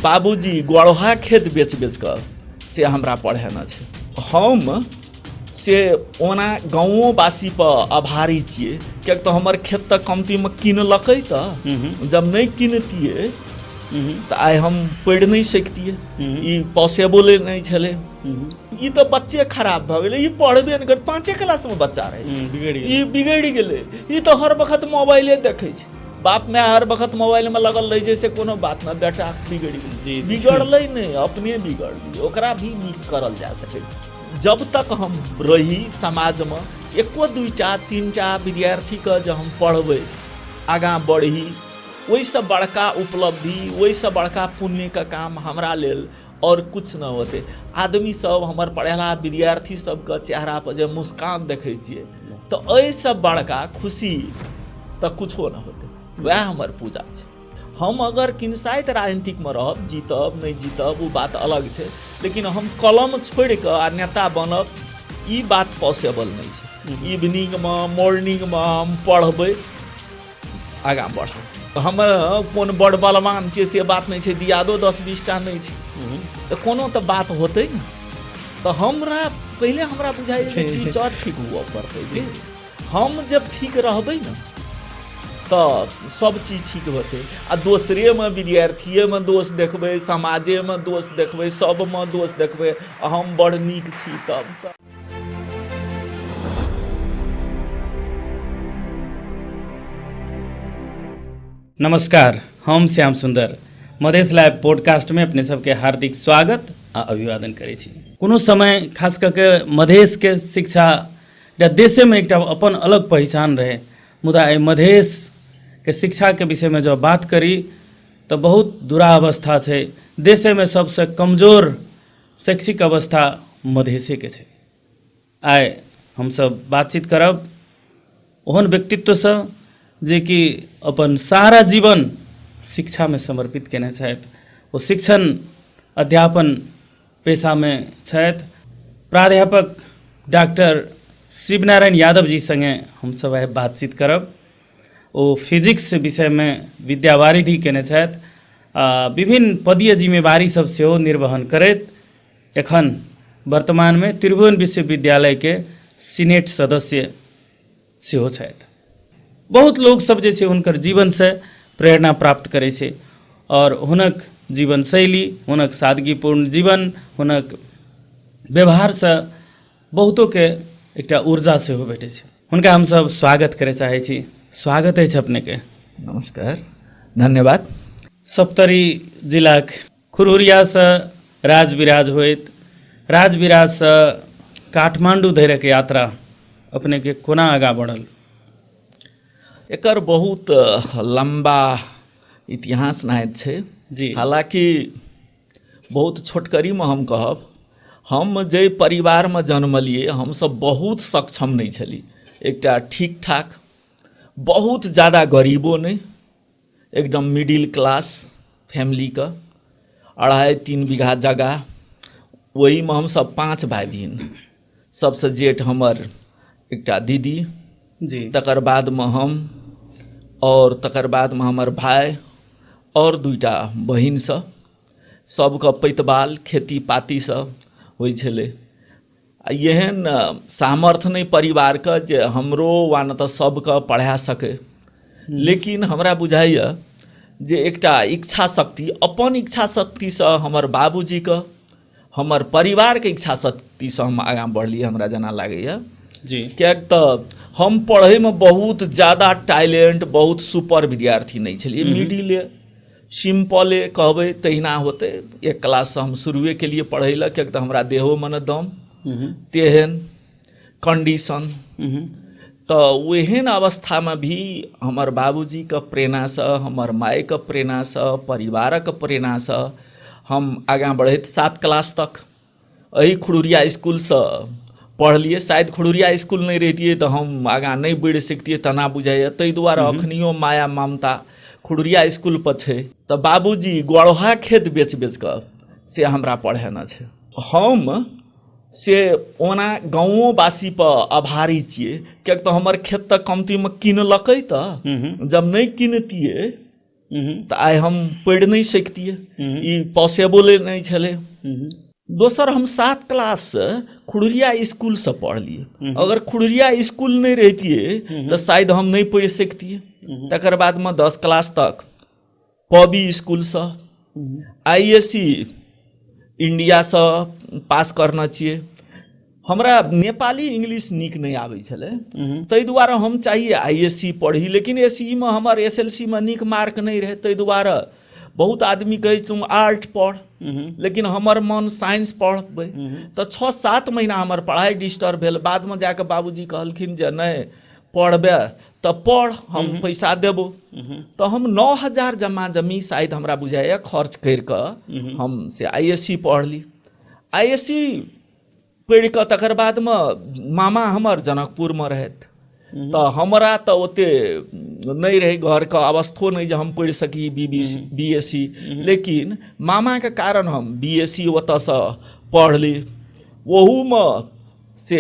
बाबूजी गढ़हा खेत बेच बेच कर से हमरा पढ़ेना छै। हम से ओना गाँवोवासी पर आभारी छियै, किएक तऽ हमर खेत तऽ कमतीमे किनलकै, तऽ जब नहीं किनतियै तऽ आइ हम पढ़ि नहीं सकतियै, ई पॉसिबल नहीं छलै। ई तऽ बच्चे खराब भऽ गेलै, ई पढ़बे नहीं कर, 5 क्लासमे बच्चा रहै, ई बिगड़ि गेलै। ई तऽ हर वक्त मोबाइले देखै छै, बाप माय हर वक्त मोबाइल में लगल रहे छै, से कोनो बात ना, बेटा बिगड़ गेलै, बिगड़लै नहीं, अपने बिगड़लै, ओकरा भी नीक करल जा सकै छै। जब तक हम रही समाज में, एको 2टा 3टा विद्यार्थी के जब हम पढ़बै, आगाँ बढ़ी, ओहिसँ बड़का उपलब्धि, ओहिसँ बड़का पुण्य का काम हमरा लेल और कुछ न होते। आदमी सब हमर पढ़ेला विद्यार्थी सबके चेहरा पर जब मुस्कान देखै छियै, तऽ एहिसँ बड़का खुशी तऽ कुछो न होते। वएह हमर पूजा छै। हम अगर किनसाइत राजनीतिकमे रहब, जीतब नहीं जीतब वो बात अलग छै, लेकिन हम कलम छोड़ कऽ आ नेता बनब, ई बात पॉसिबल नहीं छै। इवनिंग में मॉर्निंग में हम पढ़बै, आगाँ बढ़ब। हमर कोन बड़ बलवान छियै से बात नहीं छै, दियादो 10-20टा नहीं छै, तऽ कोनो तऽ बात होतै ने। तऽ हमरा पहले हमरा बुझाइ छै टीचर ठीक हुआ पड़तै। हम जब ठीक रहबै न तऽ सब चीज ठीक होते। आ दोसरे में विद्यार्थिये में दोष देखबै, समाजे में दोष देखबै, सब में दोष देखबै, हम बड़ नीक छी तब। नमस्कार, हम श्याम सुंदर मधेश लाइव पॉडकास्ट में अपने सबके हार्दिक स्वागत आ अभिवादन करै छी। कोनो समय खास करके मधेश के शिक्षा या देशे में एक अपन अलग पहचान रहे, मुदा एहि मधेश के शिक्षा के विषय में जब बात करी तो बहुत दुरावस्था छै। देशे में सबसे कमजोर शैक्षिक अवस्था मधेशे के छै। आइ हम सब बातचीत करब ओहन व्यक्तित्व से जे कि अपन सारा जीवन शिक्षा में समर्पित केने छथि। वो शिक्षण अध्यापन पेशा में छथि। प्राध्यापक डॉक्टर शिवनारायण यादव जी संगे हम सब आइ बातचीत करब। ओ फिजिक्स विषय में विद्यावारिधि केने छथि, विभिन्न पदीय जिम्मेवारी सब सेहो निर्वहन करैत एखन वर्तमान में त्रिभुवन विश्वविद्यालय के सीनेट सदस्य सेहो छथि। बहुत लोग सब जे छै हुनकर जीवन से प्रेरणा प्राप्त करै छै और हुनक जीवन शैली, हुनक सादगीपूर्ण जीवन, हुनक व्यवहार से बहुतों के एकटा ऊर्जा सेहो भेटै छै। हुनका हम सब स्वागत करे चाहै छी। स्वागत अछि अपने के। नमस्कार, धन्यवाद। सप्तरी जिला खुरहुरिया से राजविराज होइत, राजविराज से काठमांडू धरि के यात्रा अपने के कोना आगाँ बढ़ल? एकर बहुत लंबा इतिहास नायत छै जी। हालांकि बहुत छोटकरी में हम कहब, हम जे परिवार में जन्मलिए, हम सब बहुत सक्षम नहीं छली। एकटा ठीक ठाक, बहुत ज़्यादा गरीबो नहीं, एकदम मिडिल क्लास फैमिली का, 2.5-3 बीघा जगह, वही में हम सब 5 भाई बहन। सबसे जेठ हमर एकटा दीदी जी, तकर बाद में हम, और तकर बाद में हमर भाई और 2टा बहिन सबके पैतबाल खेती पाती सब होइ छलै। एहन सामर्थ्य नहीं परिवार के जे हमरो वा न तऽ सबके पढ़ा सके, लेकिन हमरा बुझाइए जे एकटा इच्छा शक्ति, अपन इच्छा शक्ति से हमर बाबूजी के, हमर परिवार के इच्छा शक्ति से हम आगाँ बढ़लिए, हमरा जना लागैए जी। किएक तऽ हम पढ़े में बहुत ज़्यादा टैलेंट, बहुत सुपर विद्यार्थी नहीं छलिए, मिडिले सिंपले कहबै तहिना होते। 1 क्लास से हम शुरुए के लिए पढ़ै लए, किएक तऽ हमरा देहो में न दम तेहन कंडीशन। तो ओहन अवस्था में भी हमर बाबूजी के प्रेरणा से, हमर माय के प्रेरणा से, परिवारक प्रेरणा से हम आगाँ बढ़ैत 7 क्लास तक एही खुरहुरिया स्कूल से पढ़लिए। शायद खुरहुरिया स्कूल नहीं रहितिए तो हम आगाँ नहीं बढ़ि सकतिए, तना बुझाइए। ताहि दुआरे अखनियो माया ममता खुरहुरिया स्कूल पर छै। तो बाबूजी गढ़हा खेत बेच बेच कर से हमरा पढ़ेना छै। हम से ओना गाँवोवासी पर आभारी छियै, किएक तऽ हमर खेत तऽ कमतीमे किनलकै, तऽ जब नहीं किनतियै तऽ आइ हम पढ़ि नहि सकितियै, ई पॉसिबल नहि छलै। दोसर, हम 7 क्लास से खुड़रिया स्कूल से पढ़लियै। अगर खुड़रिया स्कूल नहीं रहतियै तो शायद हम नहीं पढ़ि सकतियै। तकर बाद में 10 क्लास तक पबी स्कूल से ISC इंडिया से पास करना चाहिए। हमरा नेपाली इंग्लिश नीक नहीं आबै छलै, ताहि दुआरे हम चाहिए ISC पढ़ी, लेकिन SE में हमर SLC में नीक मार्क नहीं रहे। ताहि दुआरे बहुत आदमी कहे तुम आर्ट पढ़, लेकिन हमर मन साइंस पढ़बै। तो 6-7 महीना हमर पढ़ाई डिस्टर्ब भेल। बाद में जाके बाबूजी कहलखिन जे नहीं पढ़बे तो पढ़, हम पैसा देबो। तो हम 9,000 जमा जमी शायद हमरा बुझाइए खर्च करके हम से ISC पढ़ली। ISC पढ़ि कऽ तकर बाद में मामा हमर जनकपुर में रहथि, तो हमरा तो ओते नहीं रहे, घर का अवस्थो नहीं जे हम पढ़ि सकी BSc, लेकिन मामा के कारण हम BSc ओतऽ से पढ़ली। ओहू में से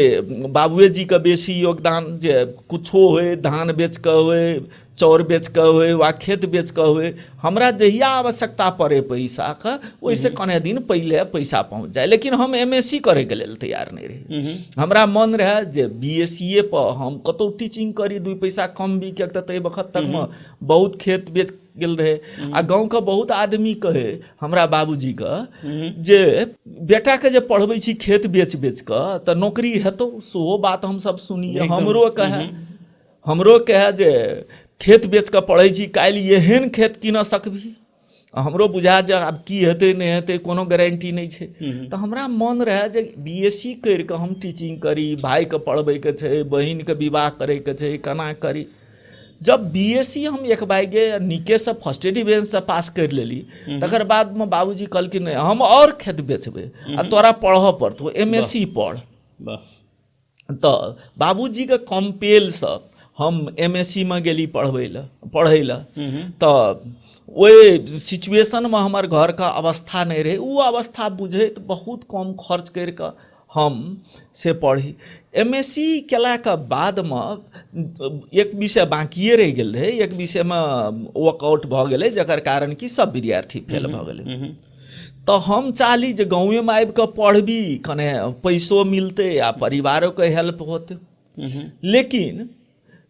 बाबुए जी के बेसी योगदान, जे कुछो होए, धान बेच के होए, चाउर बेच के होए वा खेत बेच के होए, हमरा जहिया आवश्यकता पड़े पैसा के, ओइसे कने दिन पहले पैसा पहुँच जाए। लेकिन हम MSc करे के लेल तैयार नहीं रही। हमरा मन रहे जे BSc पर हम कतौ टीचिंग करी, 2 पैसा कम भी, कियाक तै वक्त तक में बहुत खेत बेच गेल रहे। आ गाँव के बहुत आदमी कहे हमरा बाबूजी के जे बेटा के जे पढ़बै छी खेत बेच बेच के तऽ नौकरी हेतौ। सेहो बात हम सब सुनिए। हमरो कहे जे खेत बेच के पढ़ै छी, काल्हि एहन खेत कीन सकबी। हमरो बुझा जे आब की हेतै नहीं हेतै कोनो गारंटी नहीं छै। तो हमरा मन रहे जे BSc करि के हम टीचिंग करी, भाई के पढ़बै के छै, बहिन के विवाह करे के छै, केना करी। जब BSc हम एक बाइगे नीके से फर्स्ट डिवीजन से पास कर लेली, तकर बाद में बाबूजी कहलखिन नहीं हम और खेत बेचबे आ तोरा पढ़ पड़तो, MSc पढ़। तो बाबूजी के कंपेल से हम MSc में गेली पढ़ै ला। तो ओहि सिचुएशन में हमर घर का अवस्था नहीं रहे। वो अवस्था बुझैत बहुत कम खर्च करके हम से पढ़ी। MSc केला के बाद में एक विषय बाकिए रह गेल रहे, एक विषय में वर्कआउट भ गेलै, जकर कारण कि सब विद्यार्थी फेल भ गेलै। तो हम चाहली जे गाँवे में आबि कऽ पढ़बी, कने पैसो मिलते आ परिवारों के हेल्प होते। लेकिन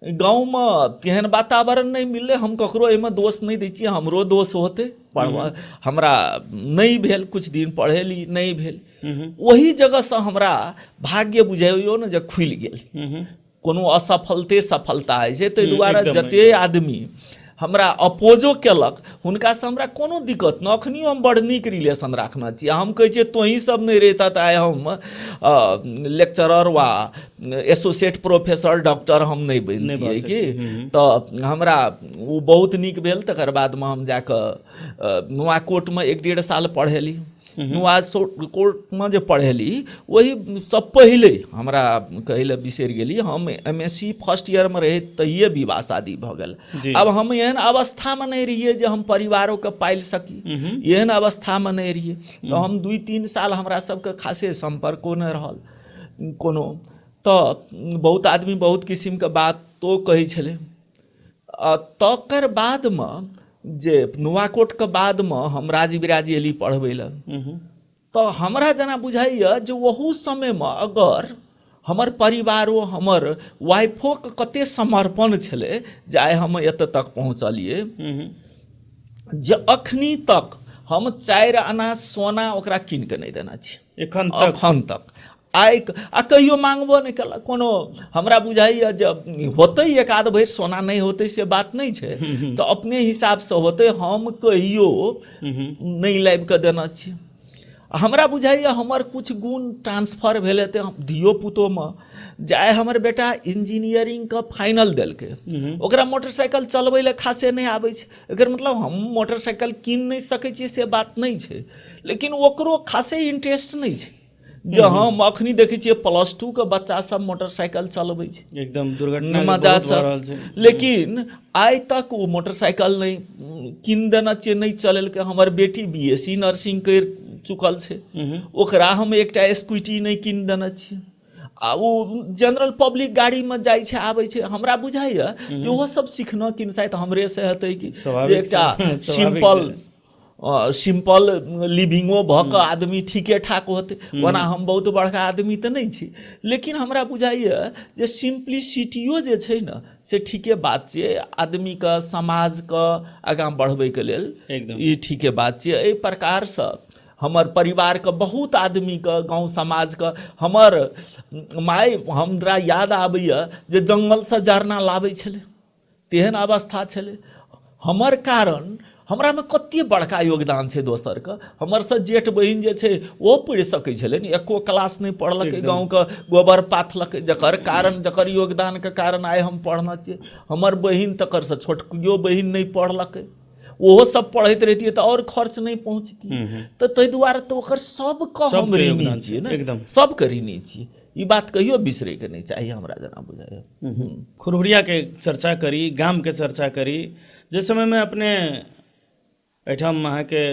गाँव में केहन वातावरण नहीं मिलले। हम ककरो एहिमे दोष नहीं दै छियै, हमरो दोष होते। पढ़वा हमरा नहीं भेल, कुछ दिन पढ़ेली नहीं भेल। वही जगह से हमरा भाग्य बुझाइयो न जे खुलि गेल। कोनो असफलते सफलता होइ छै। ताहि दुआरे जते आदमी हमरा अपोजो केलक हुनका से हमरा कोनो दिक्कत न। अखनियो हम बड़ नीक रिलेशन राखना छी। हम कहै छियै तोही सब नहीं रहता तऽ आइ हम लेक्चरर वा एसोसिएट प्रोफेसर डॉक्टर हम नहीं बनतियै कि। तऽ हमरा वो बहुत नीक भेल। तकर बाद में हम जाकऽ नुआकोट में 1-1.5 साल पढ़ेली। नुआकोट में जे पढ़ेली वही सब पहले हमरा कहै लए बिसरि गेली, हम MSc फर्स्ट ईयर में रहे तहिए विवाह शादी भऽ गेल। अब हम एहन अवस्था में नहीं रहिए जे हम परिवारों के पालि सकी, एहन अवस्था में नहीं रहिए। तो हम 2-3 साल हमरा सबके खासे संपर्को नहीं रहल कोनो। तो बहुत आदमी बहुत किस्म के बात तो कहै छलै। तकर बाद में जे नुआकोट के बाद में हम राजविराज एली पढ़बै लए। तो हमरा जना बुझाइए जे वहू समय में अगर हमर परिवारो हमर वाइफो के कते समर्पण छलै जे आइ हम एतऽ तक पहुँचलिए, जे अखनी तक हम 4 आना सोना ओकरा कीन के नहीं देना छी एखन तक। आइ आ कहियो मांगबो नहीं केलक। कोनो हमरा बुझाइए जब होते एक आध भरि सोना नहीं होते से बात नहीं छै, तो अपने हिसाब से होते। हम कहियो नहीं लाबि के देना छी। हमरा बुझाइए हमर कुछ गुण ट्रांसफर भेल हेतै धियो पुतो में। जाए हमर बेटा इंजीनियरिंग का फाइनल देलकै, ओकरा मोटरसाइकिल चलबै लए खासे नहीं आबै छै। एकर मतलब हम मोटरसाइकिल कीन नहीं सकै छियै से बात नहीं छै, लेकिन ओकरो खासे इंटरेस्ट नहीं छै। जो हम अखनी देखै छियै +2 के बच्चा सब मोटरसाइकिल चलबै छै, एकदम दुर्घटना मजा से। लेकिन आइ तक वो मोटरसाइकिल नहीं कीन देना चाहिए, नहीं चलेलकै। हमर बेटी BSc नर्सिंग कर चुकल छै, ओकरा हम एकटा स्कूटी नहीं कीन देना चाहिए। आ ओ जनरल पब्लिक गाड़ीमे जाइ छै आबै छै, हमरा बुझाइए जे ओहो सब सीखना कि शायद हमरे से हेतै कि एकटा सिंपल लिविंगो भऽ कऽ आदमी ठीके ठाक होतै। ओना हम बहुत बड़का आदमी तऽ नहि छी, लेकिन हमरा बुझाइए जे सिम्प्लिसिटियो जे छै ने से ठीके बात छै, आदमीके समाजके आगाँ बढ़बैके लेल ई ठीके बात छै। एहि प्रकारसँ हमर परिवारके बहुत आदमीके, गाँव समाजके, हमर माय हमरा याद आबैए जे जङ्गलसँ जरना लाबै छलै, तेहन अवस्था छलै। हमर कारण हमरामे कतेक बड़का योगदान छै दोसरके। हमरसँ जेठ बहिन जे छै ओ पढ़ि सकै छलै ने, एको क्लास नहि पढ़लकै, गाँवके गोबर पाथलकै, जकर कारण, जकर योगदानके कारण आइ हम पढ़ना छियै। हमर बहिन तकरसँ छोटकियो बहिन नहि पढ़लकै, ओहो सब पढ़ैत रहितियै तऽ और खर्च नहीं पहुँचती। तो ताहि दुआरे तो ओकर सबके हम ऋणी छियै ने, एकदम सबके ऋणी छियै। ई बात कहियो बिसरैके नहीं चाहिए हमरा जना बुझाइए। खुरहुरिया के चर्चा करी, गाम के चर्चा करी, जे समय में अपने एहिठाम अहाँके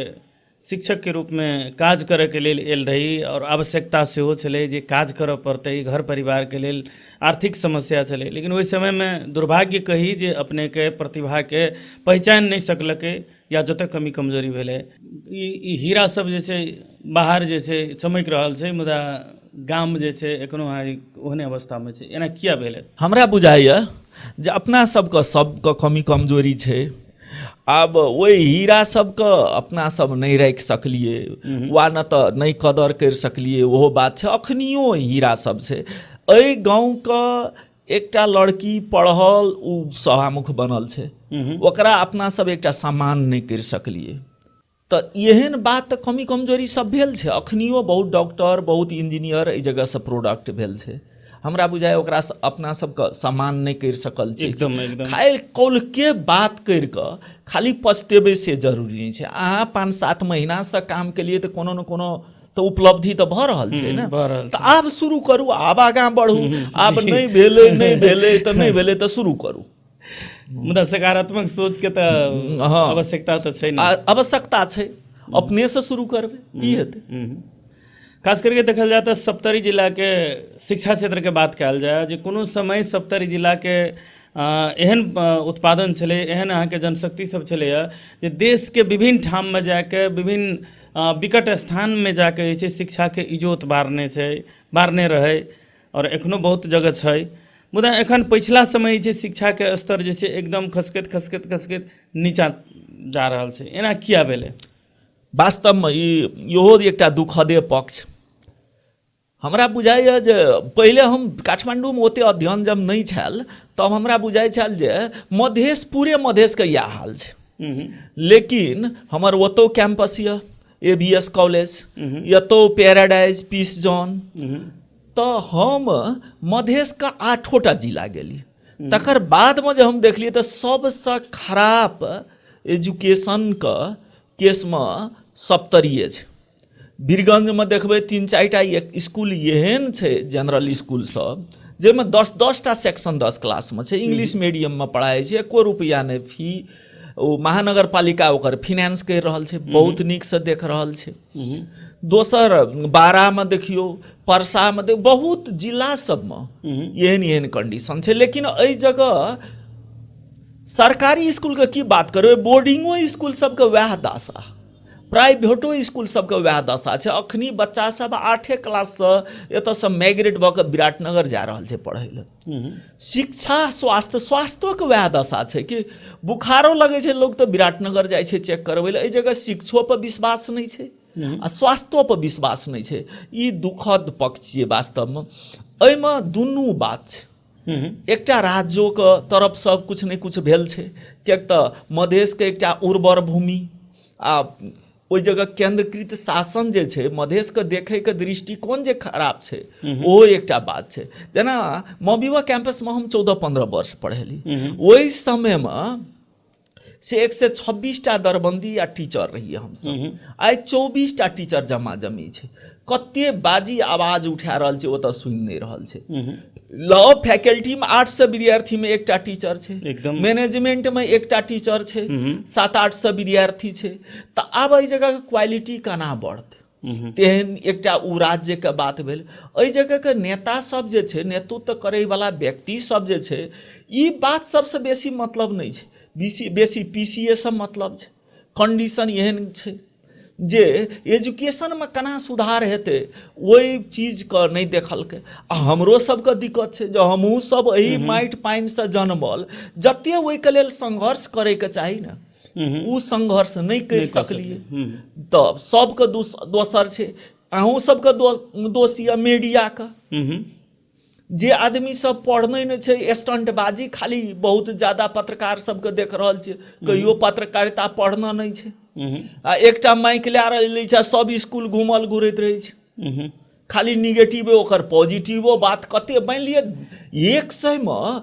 शिक्षक के रूप में काज करे के लेल आयल रही और आवश्यकता सेहो छलै जे काज करऽ पड़तै, घर परिवार के लेल आर्थिक समस्या छलै, लेकिन ओहि समय में दुर्भाग्य कही जे अपने के प्रतिभा के पहचान नहीं सकलकै या जतऽ कमी कमजोरी भेलै। ई हीरा सब जे छै बाहर जे छै चमक रहल छै, मुदा गाम जे छै एखनो ओहने अवस्था में छै, एना किया भेलै? हमरा बुझाइए जे अपना सबके कमी कमजोरी छै। आब ओहि हीरा सबके अपना सब नहीं राखि सकलिए, वा न तऽ नहीं कदर कर सकलिए, ओहो बात छै। अखनियो हीरा सब छै। एहि गाँवके एकटा लड़की पढ़ल, ओ सभामुख बनल छै, ओकरा अपना सब एकटा सम्मान नहीं कर सकलिए। तऽ एहन बात तऽ कमी कमजोरी सब भेल छै। अखनियो बहुत डॉक्टर, बहुत इंजीनियर एहि जगहसँ प्रोडक्ट भेल छै। हमरा बुझाय ओकरा अपना सबके सम्मान नहीं कर सकल छै। खाली कौलके बात करि कऽ खाली पछतेबै से जरूरी नहीं छै। अहाँ 5-7 महीनासँ काम केलिए तऽ कोनो न कोनो तऽ उपलब्धि तऽ भऽ रहल छै ने, तऽ आब शुरू करू, आब आगाँ बढ़ू। आब नहीं भेलै तऽ शुरू करू। मुदा सकारात्मक सोच के तऽ आवश्यकता तऽ छै ने, आवश्यकता छै। अपने से शुरू करबै की हेतै। खास करके देखल जाए तऽ सप्तरी जिला के शिक्षा क्षेत्र के बात कयल जाए, जे कोनो समय सप्तरी जिला के एहन उत्पादन छलै, एहन अहाँके जनशक्ति सब छलैए जे देश के विभिन्न ठाम में जाके, विभिन्न विकट स्थान में जाके जे छै शिक्षा के इजोत बारने रहै, और एखनो बहुत जगह छै। मुदा एखन पिछला समय जे शिक्षा के स्तर जे छै एकदम खसकैत नीचा जा रहल छै, एना किया भेलै? वास्तवमे इहो एकटा दुखदे पक्ष हमरा बुझाइए। जे पहिले हम काठमांडूमे ओते अध्ययन जब नहीं छल तब हमरा बुझाइ छल जे मधेश, पूरे मधेशके इएह हाल छै। लेकिन हमर ओतौ कैंपस यऽ ABS कॉलेज, एतौ पैराडाइज, पीस जॉन, तऽ हम मधेशके 8टा जिला गेली। तकर बादमे जे हम देखलिए तऽ सबसँ खराब एजुकेशनके केसमे सप्तरिये छै। बीरगंजमे देखबै 3-4टा स्कूल एहन छै, जनरल स्कूल सब, जाहिमे 10-10टा सेक्शन 10 क्लासमे छै। इंग्लिश मीडियममे पढ़ाइ छै, 1 रुपैआ नहीं फी। ओ महानगर पालिका ओकर फाइनेंस कर रहल छै, बहुत नीकसँ देख रहल छै। दोसर बारामे देखियौ, परसामे देखियौ, बहुत जिला सबमे एहन कंडीशन छै। लेकिन एहि जगह सरकारी स्कूलके की बात करबै, बोर्डिंगो स्कूल सबके वएह दशा, प्राइवेटो स्कूल सबके वएह दशा छै। अखनी बच्चा सब 8 क्लाससँ एतऽसँ माइग्रेट भऽ कऽ विराटनगर जा रहल छै पढ़ै लेल। शिक्षा, स्वास्थ्योके वएह दशा छै कि बुखारो लगै छै लोग तऽ विराटनगर जाइ छै चेक करबै लेल। एहि जगह शिक्षो पर विश्वास नहीं छै आ स्वास्थ्यो पर विश्वास नहीं छै। ई दुखद पक्ष छियै वास्तवमे। एहिमे दुनू बात छै। एकटा राज्योके तरफसँ कुछ नहीं कुछ भेल छै, किएक तऽ मधेशके एकटा उर्वर भूमि आ ओहि जगह केंद्रीकृत शासन जे छै, मधेशके देखैके दृष्टिकोण जे खराब छै, ओहो एकटा बात छै। जेना मौबिवा कैंपसमे हम 14-15 वर्ष पढ़ेली। ओहि समयमे से 126टा दरबंदी या टीचर रहिए हमसब। आइ 24टा टीचर जमा जमी छै। कते बाजी आवाज उठा रहल छै, ओतऽ सुनि नहीं रहल छै। लॉ फैकल्टीमे 800 विद्यार्थीमे 1टा टीचर छै, मैनेजमेंटमे 1टा टीचर छै, 700-800 विद्यार्थी छै। तऽ आब एहि जगहके क्वालिटी केना बढ़तै? तेहन एकटा उ राज्यके बात भेल। एहि जगहके नेता सब जे छै, नेतृत्व करैवला व्यक्ति सब जे छै, ई बात सबसँ बेसी मतलब नहि छै, बेसी PCA से मतलब छै। कंडीशन एहन छै जे एजुकेशनमे केना सुधार हेतै ओहि चीजके नहि देखलकै। आ हमरो सबके दिक्कत छै जे हमहूँ सब एही माटि पानिसँ जनमल, जतेक ओहिके लेल संघर्ष करैके चाही ने ओ संघर्ष नहि करि सकलिए। तऽ सबके दोसर छै, अहूँ सबके दोष यऽ मीडियाके। जे आदमी सब पढ़ने नहि छै, स्टंटबाजी खाली बहुत ज्यादा पत्रकार सबके देख रहल छियै, कहियो पत्रकारिता पढ़ना नहि छै। आ एकटा माइक लए रहल छै, सब स्कूल घूमल घुरैत रहै छै, खाली निगेटिवे, ओकर पॉजिटिवो बात कते। मानि लिअ 100 में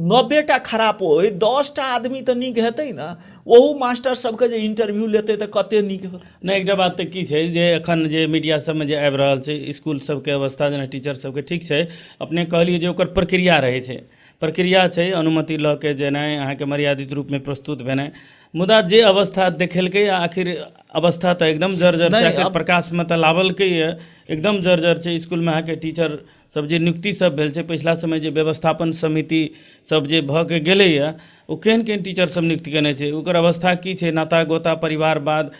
90टा खराब होय, 10टा आदमी तऽ नीक हेतै ने। ओहू मास्टर सबके जे इंटरव्यू लेतै तऽ कते नीक होतै। नहि, एकटा बात तऽ की छै जे एखन जे मीडिया सबमे जे आबि रहल छै, स्कूल सबके अवस्था जेना टीचर सबके, ठीक छै, अपने कहलिए जे ओकर प्रक्रिया रहै छै, प्रक्रिया छै अनुमति लऽ के जेनाइ, अहाँके मर्यादित रूपमे प्रस्तुत भेनाइ। मुदा जे अवस्था देखेलकै, आखिर अवस्था तऽ एकदम जर्जर छै। आखिर प्रकाशमे तऽ लावलकै यऽ, एकदम जर्जर छै। स्कूलमे अहाँके टीचर सब जे नियुक्ति सब भेल छै, पिछला समय जे व्यवस्थापन समिति सब जे भऽ के गेलैए, ओ केहन केहन टीचर सब नियुक्त केने छै, ओकर अवस्था की छै, नाता गोता परिवारवाद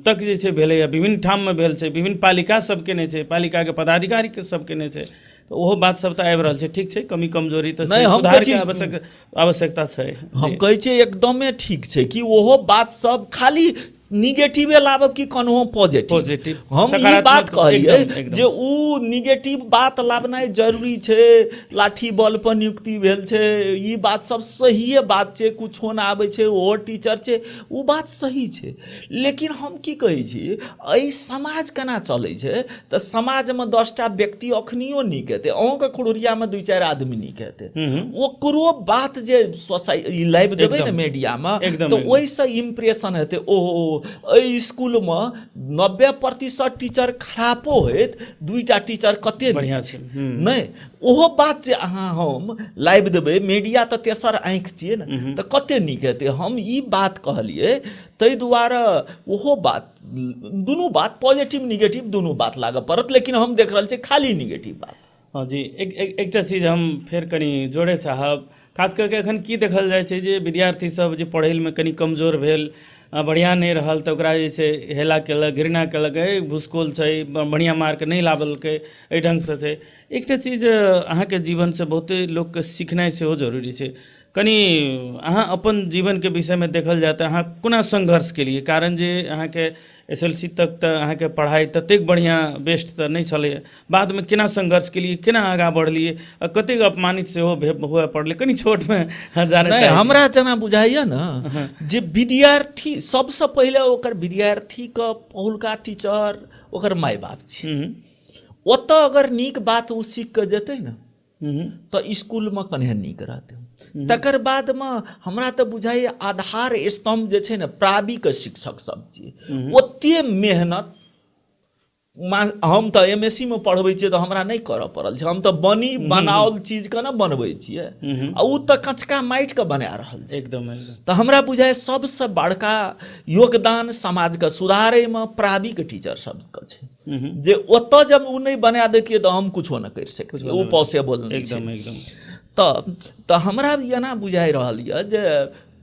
तक जे छै भेलैए, विभिन्न ठाममे भेल छै, विभिन्न पालिका सब केने छै, पालिकाके पदाधिकारी सब केने छै। तऽ ओहो बात सब तऽ आबि रहल छै, ठीक छै, कमी कमजोरी तऽ छै, सुधारके आवश्यकता छै। हम कहै छियै एकदमे ठीक छै कि ओहो बात सब खाली निगेटिवे लाबब कि कोनो पॉजिटिव। हम ई बात कहलिए जे उ निगेटिव बात लाबनाइ जरूरी छै। लाठी बल पर नियुक्ति भेल छै, ई बात सब सहिए बात छै, कुछो ना आबै छै, ओहो टीचर छै, उ बात सही छै। लेकिन हम की कहै छी, एहि समाज केना चलै छै तऽ समाजमे 10टा व्यक्ति अखनियो नीक हेतै, अहूँके खुड़ुरियामे 2-4 आदमी नीक हेतै, ओकरो बात जे सोसाइटी लाइव देबै ने मीडियामे तऽ ओहिसँ इम्प्रेशन हेतै। ओहो एहि स्कूलमे 90% टीचर खराबो होइत, 2टा टीचर कते बढ़िया छै। नहि, ओहो बात जे अहाँ हम लाइव देबै, मीडिया तऽ तेसर आँखि छियै ने, तऽ कते नीक हेतै। हम ई बात कहलिए ताहि दुआरे ओहो बात, दुनू बात पॉजिटिव निगेटिव दुनू बात लागऽ पड़त, लेकिन हम देख रहल छियै खाली निगेटिव बात। हाँ जी, एकटा चीज हम फेर कनी जोड़े चाहब, खास करके एखन की देखल जाइ छै जे विद्यार्थी सब जे पढ़ैमे कनी कमजोर भेल, बढ़िया नहीं रहल तऽ ओकरा जे छै हेला केलक, घृणा केलक, भूसकोल छै, बढ़िया मार्क नहीं लाबलकै, एहि ढंगसँ छै। एकटा चीज अहाँके जीवनसँ बहुते लोकके सिखनाइ सेहो जरूरी छै। कनी अहाँ अपन जीवनके विषयमे देखल जाए तऽ अहाँ कोना संघर्ष केलिए, कारण जे अहाँके SLC तक तऽ अहाँके पढ़ाइ ततेक बढ़िया बेस्ट तऽ नहीं छलैए, बादमे केना संघर्ष केलिए, केना आगाँ बढ़लिए, आ कतेक अपमानित सेहो हुए पड़लै, कनी छोटमे जानै नहीं। चाहै छी। हमरा जेना बुझाइए ने जे विद्यार्थी सबसँ पहिले ओकर विद्यार्थीके पहिलुका टीचर ओकर माय बाप छै। ओतऽ अगर नीक बात ओ सीख कऽ जेतै ने तऽ स्कूलमे कन्हे नीक रहतै। तकर बादमे हमरा तऽ बुझाइए आधार स्तंभ जे छै ने प्राविक शिक्षक सब छियै। ओते मेहनत हम तऽ MSc में पढ़बै छियै तऽ हमरा नहीं करऽ पड़ल छै, हम तऽ बनाओल चीजके ने बनबै छियै, आ ओ तऽ कचका माटिके बना रहल छै। एकदम। तऽ हमरा बुझाइए सबसँ बड़का योगदान समाजके सुधारैमे प्राविक टीचर सबके छै, जे ओतऽ जब ओ नहीं बना देतियै तऽ हम कुछो नहीं करि सकतियै, ओ पॉसिबल नहीं छै। तऽ हमरा एना बुझाइ रहल यऽ जे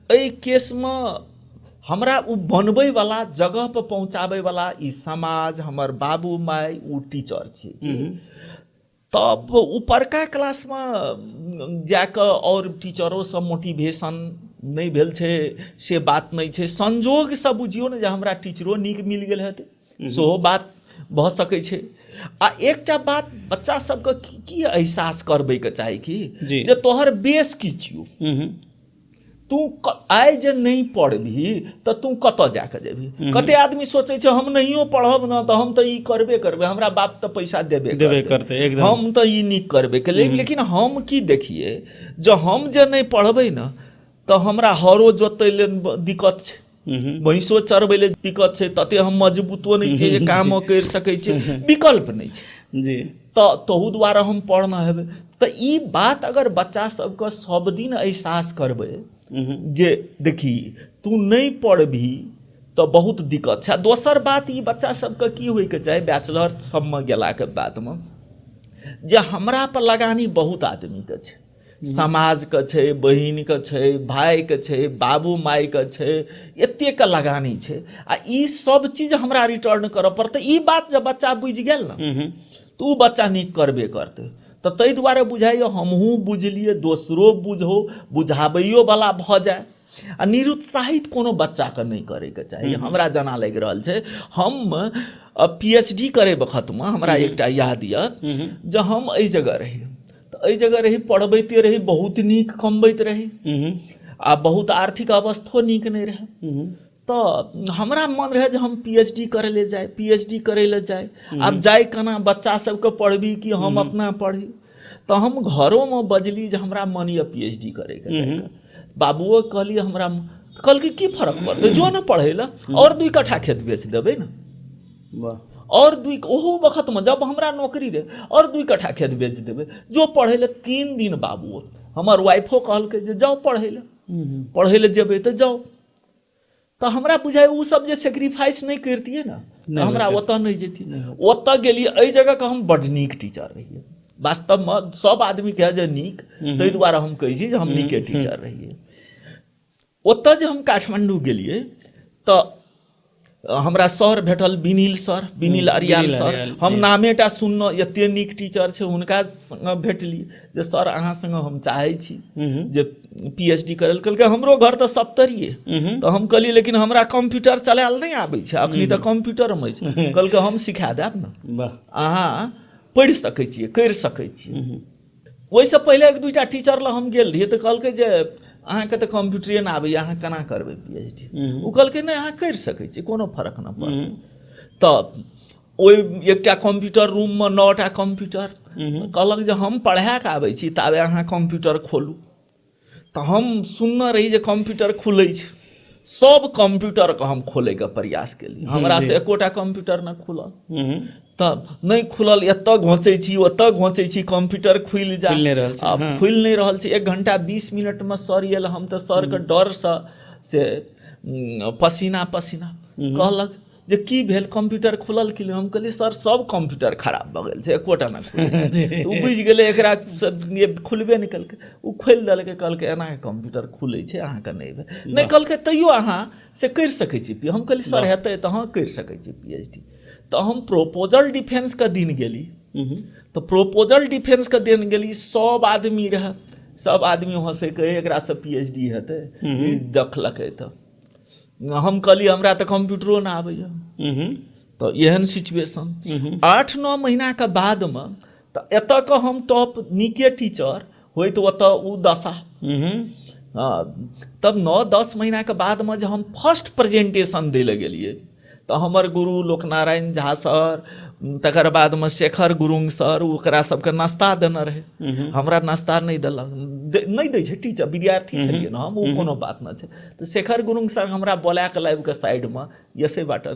एहि केसमे हमरा उ बनबैवला जगहपर पहुँचाबैवला ई समाज, हमर बाबू माय, ओ टीचर छै। तब ऊपरका क्लासमे जाकऽ और टीचरोसँ मोटिवेशन नहीं भेल छै से बात नहीं छै। संजोगसँ बुझियौ ने जे हमरा टीचरो नीक मिल गेल हेतै, सेहो बात भऽ सकै छै। आ एकटा बात बच्चा सबके की एहसास करबैके चाही कि जे तोहर बेस की छियौ, तू आइ जे नहीं पढ़बही तऽ तू कतऽ जाकऽ जेबही। कते आदमी सोचै छै हम नहियो पढ़ब ने तऽ हम तऽ ई करबे करबै, हमरा बाप तऽ पैसा देबे करतै, हम तऽ ई नीक करबे केलिए। लेकिन हम की देखिए, जँ हम जे नहीं पढ़बै ने तऽ हमरा हरो जोतै लेल दिक्कत छै, भैंसो चरबै लेल दिक्कत छै, तते हम मजबूतो नहीं छै जे कामो करि सकै छै, विकल्प नहीं छै जी। तऽ तहू दुआरे हम पढ़ना हेबै। तऽ ई बात अगर बच्चा सबके सब दिन एहसास करबै जे देखी तू नहीं पढ़बही तऽ बहुत दिक्कत छै। दोसर बात ई बच्चा सबके की होइके चाही बैचलर सबमे गेलाके बादमे, जे हमरा पर लगानी बहुत आदमीके छै, समाजके छै, बहिनके छै, भाइके छै, बाबू माइके छै, एतेक लगानी छै आ ई सब चीज हमरा रिटर्न करऽ पड़तै। ई बात जब बच्चा बुझि गेल ने तऽ ओ बच्चा नीक करबे करतै। तऽ ताहि दुआरे बुझाइए हमहूँ बुझलिए, दोसरो बुझाबैयो वाला भऽ जाए आ निरुत्साहित कोनो बच्चाके नहि करैके चाही। हमरा जेना लागि रहल छै, हम PhD करे वक्तमे हमरा एकटा याद यऽ जे हम एहि जगह रही, तऽ एहि जगह रही, पढ़बैते रही, बहुत नीक कमबैत रही आ बहुत आर्थिक अवस्थो नीक नहि रहै। तऽ हमरा मन रहै जे हम PhD करे ले जाए, PhD करे ले जाए। आब जाए केना, बच्चा सबके पढ़बी कि हम अपना पढ़ी। तऽ हम घरोमे बजली जे हमरा मन यऽ PhD करैके चाही। बाबुओ कहलिए हमरा, कहलकै की फर्क पड़तै, जो ने पढ़ै लए, और 2 कट्ठा खेत बेच देबै ने। और 2, ओहो वक्तमे जब हमरा नौकरी रहे, और 2 कट्ठा खेत बेच देबै, जो पढ़ै लए। 3 दिन बाबुओ, हमर वाइफो कहलकै जे जाओ पढ़ै लए जेबै तऽ जाओ। तऽ हमरा बुझाइ ओ सब जे सेक्रीफाइस नहि करतियै ने, तऽ हमरा ओतऽ नहि जैतियै। ओतऽ गेलियै, एहि जगहके हम बड्ड नीक टीचर रहियै। वास्तवमे सब आदमी कहे जे नीक, ताहि दुआरे हम कहै छी जे हम नीके टीचर रहियै। ओतऽ जे हम काठमांडू गेलियै तऽ हमरा सर भेटल, विनील अरियाल सर। हम नामेटा सुनलहुँ, एते नीक टीचर छै, हुनका संगे भेटली जे सर अहाँ संगे हम चाहै छी जे PhD करैल। कहलकै हमरो घर तऽ सप्तरिये। तऽ हम कहलिए लेकिन हमरा कंप्यूटर चलायल नहि आबै छै, अखनी तऽ कंप्यूटरमे छै। कहलकै हम सिखा देब ने, अहाँ पढ़ि सकै छियै, करि सकै छियै। ओहिसँ पहिले 1-2टा टीचर लग हम गेल रहियै तऽ कहलकै जे अहाँके तऽ कंप्यूटरे नहि आबैए, अहाँ केना करबै PhD। ओ कहलकै नहि अहाँ करि सकै छी, कोनो फर्क नहि पड़तै। तऽ ओहि एकटा कंप्यूटर रूममे 9टा कंप्यूटर, कहलक जे हम पढ़ाके आबै छी, ताबे अहाँ कंप्यूटर खोलू। तऽ हम सुनने रही जे कंप्यूटर खुलै छै, सब कंप्यूटरके हम खोलैके प्रयास केली, हमरा से एकोटा कंप्यूटर नहि खुलल। तऽ नहि खुलल, एतऽ घोंचै छी, ओतऽ घोंचै छी, कंप्यूटर खुलि जा, खुलि नहि रहल छै। 1 घंटा 20 मिनटमे सर आयल, हम तऽ सरके डरसँ से पसीना कहलक जे की भेल, कंप्यूटर खुलल कि नहि। हम कहलिए सर सब कंप्यूटर खराब भऽ गेल छै, एकोटा नहि खुलै छै। तऽ ओ बुझि गेलै एकरा खुलबे नहि केलकै। ओ खोलि देलकै, कहलकै एना कंप्यूटर खुलै छै, अहाँके नहि कहलकै तैयो अहाँ से करि सकै छी। हम कहलिए सर हेतै तऽ हाँ करि सकै छी PhD। तऽ हम प्रोपोजल डिफेंसके दिन गेली, तऽ प्रोपोजल डिफेंसके दिन गेली, सब आदमी रहै, सब आदमी हँसैके एकरासँ PhD हेतै, ई देखलकै। तऽ हम कहलिए हमरा तऽ कंप्यूटरो नहि आबैए। तऽ एहन सिचुएशन 8-9 महीनाके बादमे तऽ एतऽके हम टॉप नीके टीचर होइत, ओतऽ ओ दशा। तब 9-10 महीनाके बादमे जे हम फर्स्ट प्रेजेंटेशन दै लए गेलियै तऽ हमर गुरु लोकनारायण झा सर, तकर बादमे शेखर गुरुंग सर, ओकरा सबके नाश्ता देने रहै। हमरा नाश्ता नहि देलक, नहि दै छै टीचर, विद्यार्थी छलियै ने हम, ओ कोनो बात नहि छै। तऽ शेखर गुरुंग सर हमरा बोलाके लाबि कऽ साइडमे, यसै बाटे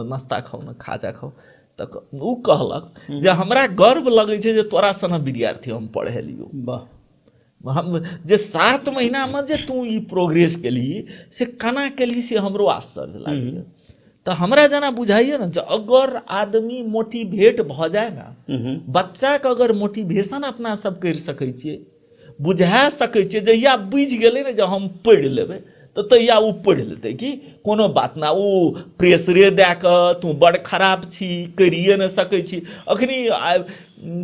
नाश्ता खाओ ने, खाजा खाओ। तऽ ओ कहलक जे हमरा गर्व लगै छै जे तोरा सन विद्यार्थी हम पढ़ेलियौ। हम जे 7 महीनामे जे तू ई प्रोग्रेस केली से केना केली से हमरो आश्चर्य लागैए। तऽ हमरा जेना बुझाइए ने, जे अगर आदमी मोटिवेट भऽ जाए ने, बच्चाके अगर मोटिवेशन अपना सब करि सकै छियै, बुझा सकै छियै, जहिया बुझि गेलै ने जे हम पढ़ि लेबै, तऽ तहिया ओ पढ़ि लेतै कि कोनो बात ना। ओ प्रेशरे दए कऽ तू बड़ खराब छी, करिए नहि सकै छी, अखनी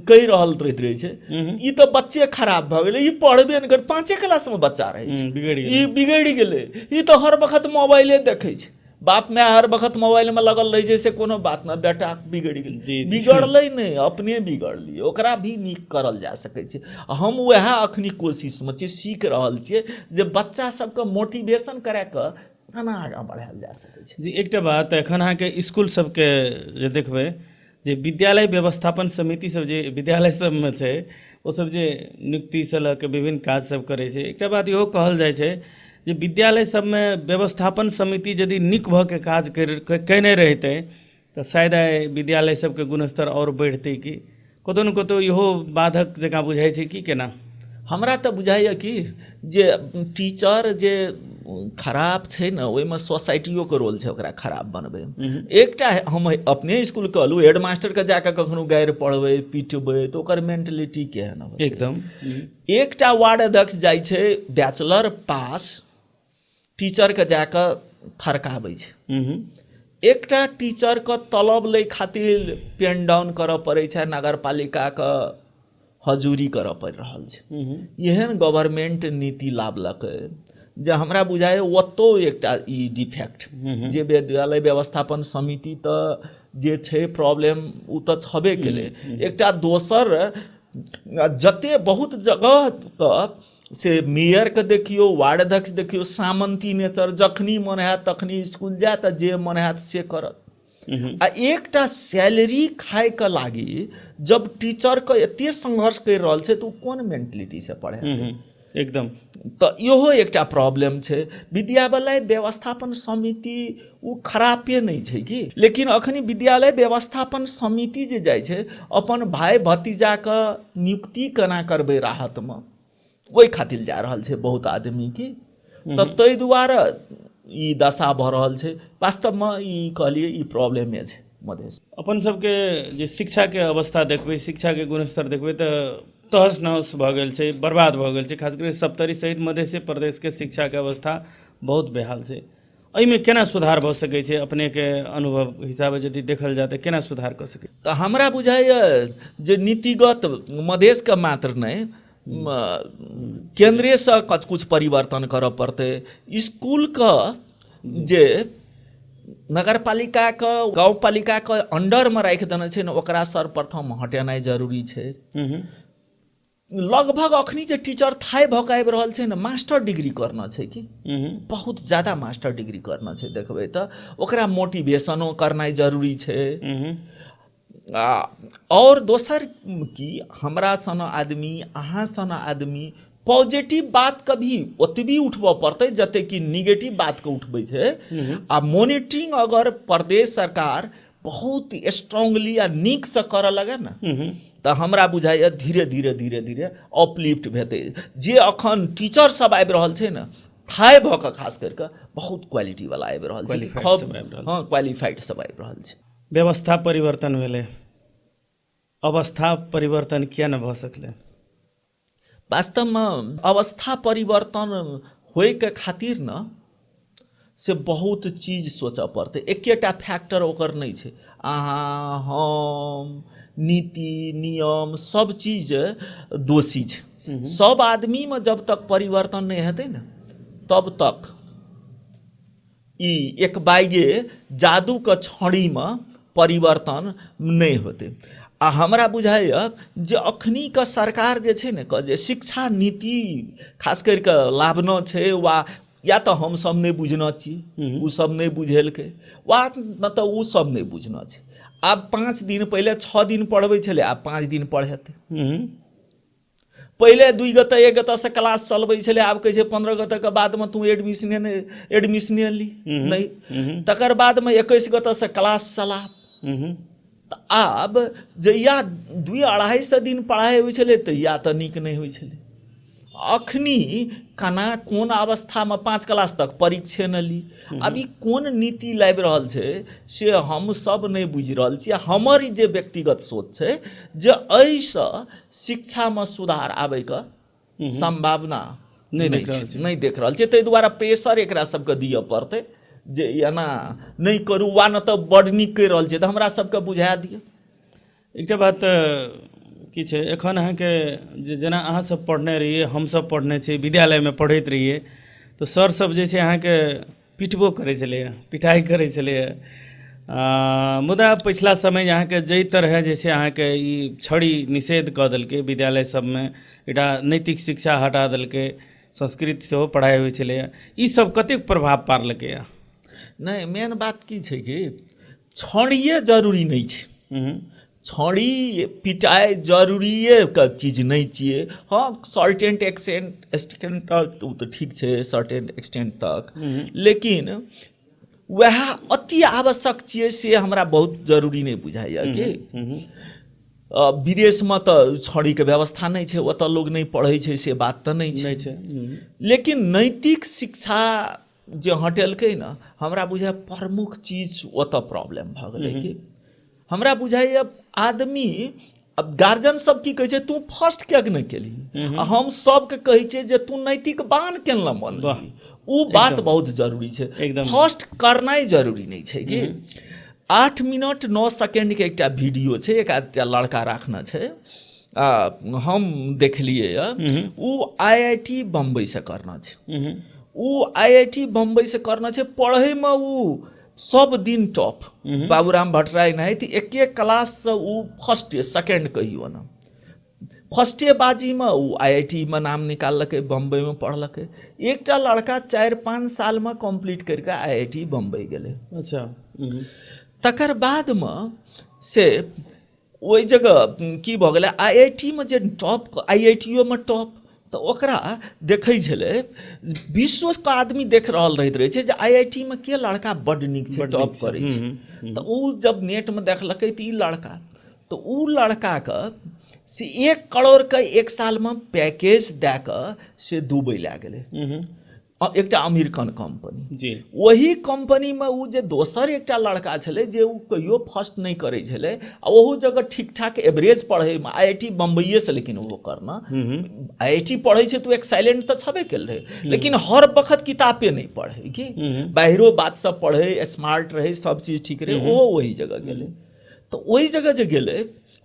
कहि रहल रहै छै ई तऽ बच्चे खराब भऽ गेलै, ई पढ़बे नहि कर। 5 क्लासमे बच्चा रहै छै, ई बिगड़ि गेलै, ई तऽ हर वक्त मोबाइले देखै छै। बाप माय हर वक्त मोबाइलमे लगल रहै छै, से कोनो बात नहि, बेटा बिगड़ि गेलै, बिगड़लै नहि, अपने बिगड़लियै, ओकरा भी नीक करल जा सकै छै। हम वएह अखनी कोशिशमे छियै, सीख रहल छियै जे बच्चा सबके मोटिवेशन करा कऽ केना आगाँ बढ़ायल जा सकै छै। जी एकटा बात, एखन अहाँके इसकुल सबके जे देखबै, जे विद्यालय व्यवस्थापन समिति सब जे विद्यालय सबमे छै, ओ सब जे नियुक्तिसँ लऽ कऽ विभिन्न काज सब करै छै। एकटा बात इहो कहल जाइ छै जे विद्यालय सबमे व्यवस्थापन समिति यदि नीक भऽ के काज कयने रहितै तऽ शायद आइ विद्यालय सबके गुणस्तर आओर बढ़ितै। कि कतहु ने कतहु इहो बाधक जकाँ बुझाइ छै कि केना? हमरा तऽ बुझाइए कि जे टीचर जे खराब छै ने ओहिमे सोसाइटियोके रोल छै ओकरा खराब बनबैमे। एकटा हम अपने स्कूल कहलहुँ हेडमास्टरके जाकऽ कखनो गारि पढ़बै पिटबै तऽ ओकर मेंटलिटी केहन होतै? एकदम। एकटा वार्ड अध्यक्ष जाइ छै बैचलर पास टीचरके जाकऽ फरकाबै छै। एकटा टीचरके तलब लै खातिर पेन डाउन करऽ पड़ै छै, नगरपालिकाके हजूरी करऽ पड़ि रहल छै। एहन गवर्नमेंट नीति लाबलकै जे हमरा बुझाय ओतौ एकटा ई डिफेक्ट जे विद्यालय व्यवस्थापन समिति तऽ जे छै प्रॉब्लम ओ तऽ छबे केलै। एकटा दोसर जते बहुत जगह तऽ से मेयरके देखियौ, वार्ड अध्यक्ष देखियौ, सामंती नेचर, जखनी मन हैत तखनी स्कूल जायत, जे मन हैत से करत। आ एकटा सैलरी खायके लागी जब टीचरके एते संघर्ष करि रहल छै तऽ ओ कोन मेंटलिटीसँ पढ़ेतै? एकदम। तऽ इहो एकटा प्रॉब्लम छै। विद्यालय व्यवस्थापन समिति ओ खरापे नहीं छै कि, लेकिन अखनी विद्यालय व्यवस्थापन समिति जे जाइ छै अपन भाई भतीजाके नियुक्ति केना करबै राहतमे, ओहि खातिर जा रहल छै बहुत आदमी की। तऽ ताहि दुआरे ई दशा भऽ रहल छै। वास्तवमे ई कहलिए ई प्रॉब्लमे छै मधेश। अपन सबके जे शिक्षाके अवस्था देखबै, शिक्षाके गुणस्तर देखबै तऽ तहस नहस भऽ गेल छै, बर्बाद भऽ गेल छै। खास करके सप्तरी सहित मध्य प्रदेशके शिक्षाके अवस्था बहुत बेहाल छै। एहिमे केना सुधार भऽ सकै छै? अपनेके अनुभव हिसाबे यदि देखल जाए तऽ केना सुधार कऽ सकै? तऽ हमरा बुझाइए जे नीतिगत मधेशके मात्र नहीं केंद्रीयसँ कुछ परिवर्तन करऽ पड़तै। स्कूलके जे नगरपालिकाके गाँवपालिकाके अंडरमे राखि देने छै ने ओकरा सर्वप्रथम हटेनाइ जरूरी छै। लगभग अखनी जे टीचर थाय भऽ कऽ आबि रहल छै ने मास्टर डिग्री करना छै कि बहुत ज़्यादा मास्टर डिग्री करना छै। देखबै तऽ ओकरा मोटिवेशनो करनाइ जरूरी छै। और दोसर कि हमरा सन आदमी, अहाँ सन आदमी पॉजिटिव बात के भी ओतबी उठबऽ पड़तै जते कि निगेटिव बात के उठबै छै। आ मॉनिटरिंग अगर प्रदेश सरकार बहुत स्ट्रांगली आ नीक से करऽ लगे ना तऽ हमरा बुझाइए धीरे धीरे धीरे धीरे अपलिफ्ट हेतै। जे अखन टीचर सब आबि रहल छै ने थाय भऽ कऽ खास करके बहुत क्वालिटी वाला आबि रहल छै। हाँ, क्वालिफाइड सब आबि रहल छै। व्यवस्था परिवर्तन भेलै, अवस्था परिवर्तन किया न भऽ सकलै? वास्तवमे अवस्था परिवर्तन होइके खातिर न से बहुत चीज सोचऽ पड़तै। एकेटा फैक्टर ओकर नहीं छै। अहाँ हम नीति नियम सब चीज दोषी छै। सब आदमीमे जब तक परिवर्तन नहीं हेतै ने तब तक ई एक बाइगे जादूके छड़ीमे परिवर्तन नहीं होतै। आ हमरा बुझाइए जे अखनीके सरकार जे छै ने जे शिक्षा नीति खास करके लाभना छै वा या तऽ हम सब नहीं बुझना छियै, ओ सब नहीं बुझेलकै, वा न तऽ ओ सब नहीं बुझना छै। आब 5 दिन पहले 6 दिन पढ़बै छलै, आब 5 दिन पढ़ेतै। पहले 2 गते 1 गते से क्लास चलबै छलै, आब कहै छै 15 गते के बाद में तू एडमिशने ली नहीं। तकर बाद में 21 गते से क्लास चला। तऽ आब जहिया 2-2.5 दिन पढ़ाइ होइ छलै तहिया तऽ नीक नहीं होइ छलै। अखनी केना कोन अवस्थामे 5 क्लास तक परीक्षे न ली। अब ई कोन नीति लाबि रहल छै से हम सब नहीं बुझि रहल छियै। हमर जे व्यक्तिगत सोच छै जे एहिसँ शिक्षामे सुधार आबैके संभावना नहीं देख रहल छियै। ताहि दुआरे प्रेशर एकरा सबके दिअ पड़तै जे एना नहीं करू, वा न तऽ बड़ नीक कहि रहल छै तऽ हमरा सबके बुझा दिअ। एकटा बात की छै, एखन अहाँके जेना अहाँ सब पढ़ने रहिए, हमसब पढ़ने छी, विद्यालयमे पढ़ैत रहिए तऽ सर सब जे छै अहाँके पिटबो करै छलैए, पिटाई करै छलैए। मुदा पिछला समय अहाँके जाहि तरह जे छै अहाँके ई छड़ी निषेध कऽ देलकै विद्यालय सबमे, एकटा नैतिक शिक्षा हटा देलकै, संस्कृत सेहो पढ़ाई होइ छलैए, ई सब कतेक प्रभाव पारलकैए? नहीं, मेन बात की छै कि छड़िए जरूरी नहीं छै। छड़ी पिटाई जरूरिए के चीज नहीं छियै। हाँ, सर्टेन एक्सटेंट तक तो ठीक छै, सर्टेन एक्सटेंट तक, लेकिन वह अति आवश्यक छियै से हमरा बहुत जरूरी नहीं बुझाइए कि विदेशमे तऽ छड़ीके व्यवस्था नहि छै, ओतऽ लोग नहि पढ़ै छै, से बात तऽ नहि छै। लेकिन नैतिक शिक्षा जे हटेलकै ने, हमरा बुझाय प्रमुख चीज ओतऽ प्रॉब्लम भऽ गेलै कि हमरा बुझाइए आदमी अब गार्जियन सब की कहै छै, तू फर्स्ट किएक नहि केली, हम सबके कहै छियै जे तू नैतिक बान केना बनली। ओ बात बहुत जरूरी छै, फर्स्ट करनाइ जरूरी नहि छै कि 8 मिनट 9 सेकेंडके एकटा वीडियो छै, एकटा लड़का राखने छै, हम देखलियै ओ IIT बम्बई से करना छै, ओ IIT बम्बई से करना छै, पढ़ैमे ओ सब दिन टॉप, बाबूराम भट्टराय नाहित एक क्लास से ओ फर्स्ट सेकेंड कहियो ना, फर्स्टे बाजीमे ओ IIT में नाम निकाललकै, बम्बईमे पढ़लकै। एकटा लड़का 4-5 सालमे कम्प्लीट करके IIT बम्बई गेलै। अच्छा। तकर बादमे से ओहि जगह की भऽ गेलै, IIT में जे टॉप, IIT में टॉप, तऽ ओकरा देखै छलै, विश्वके आदमी देख रहल रहै छै जे IIT में के लड़का बड्ड नीक छै, टॉप करै छै। तऽ ओ जब नेटमे देखलकै तऽ ई लड़का, तऽ ओ लड़काके से 1 करोड़ के 1 सालमे पैकेज दए कऽ से दुबई लए गेलै, एकटा अमेरिकन कंपनी जी। वही कंपनीमे ओ जे दोसर एकटा लड़का छलै जे ओ कहियो फर्स्ट नहि करै छलै, आ ओहो जगह ठीक ठाक एवरेज पढ़ैमे, IIT बम्बईए से लेकिन वो करना, IIT पढ़ै छै तो एक्साइलेंट तऽ छबे कल रहे, लेकिन हर वक्त किताबे नहीं पढ़े कि बाहरो बात सब पढ़े, स्मार्ट रहे, सब चीज ठीक रहे, ओहो वही जगह गेले। तो वही जगह जे गेले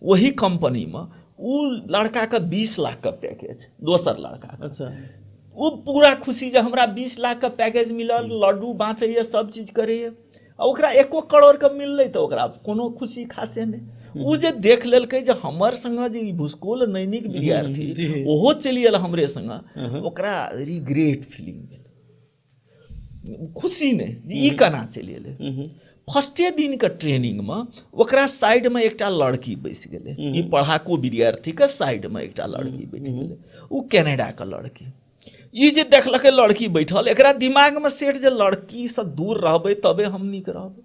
वही कंपनी में वो लड़का का 20 लाख का पैकेज, दोसर लड़का। अच्छा। वो पूरा खुशी जे हमरा 20 लाख का पैकेज मिलल, लड्डू बाँटैए, सब चीज करैए, ओकरा 1 करोड़ के मिललै तऽ ओकरा कोनो खुशी खासे नहीं। वो जे देख लेलकै जे हमर संग जे भूसकोल नैनिक विद्यार्थी ओहो चलि गेल हमरे संग, ओकरा रिग्रेट फीलिंग भेल, खुशी नहीं जे ई केना चलि गेलै। फर्स्टे दिन के ट्रेनिंग में ओकरा साइड में एकटा लड़की बैस गेलै, ई पढ़ाकू विद्यार्थी के साइड में एकटा लड़की बैठ गेलै, वो कनाडा के लड़की। ई जे देखलकै लड़की बैठल, एकरा दिमाग में सेट जे लड़की से दूर रहबै तबे हम नीक रहबै,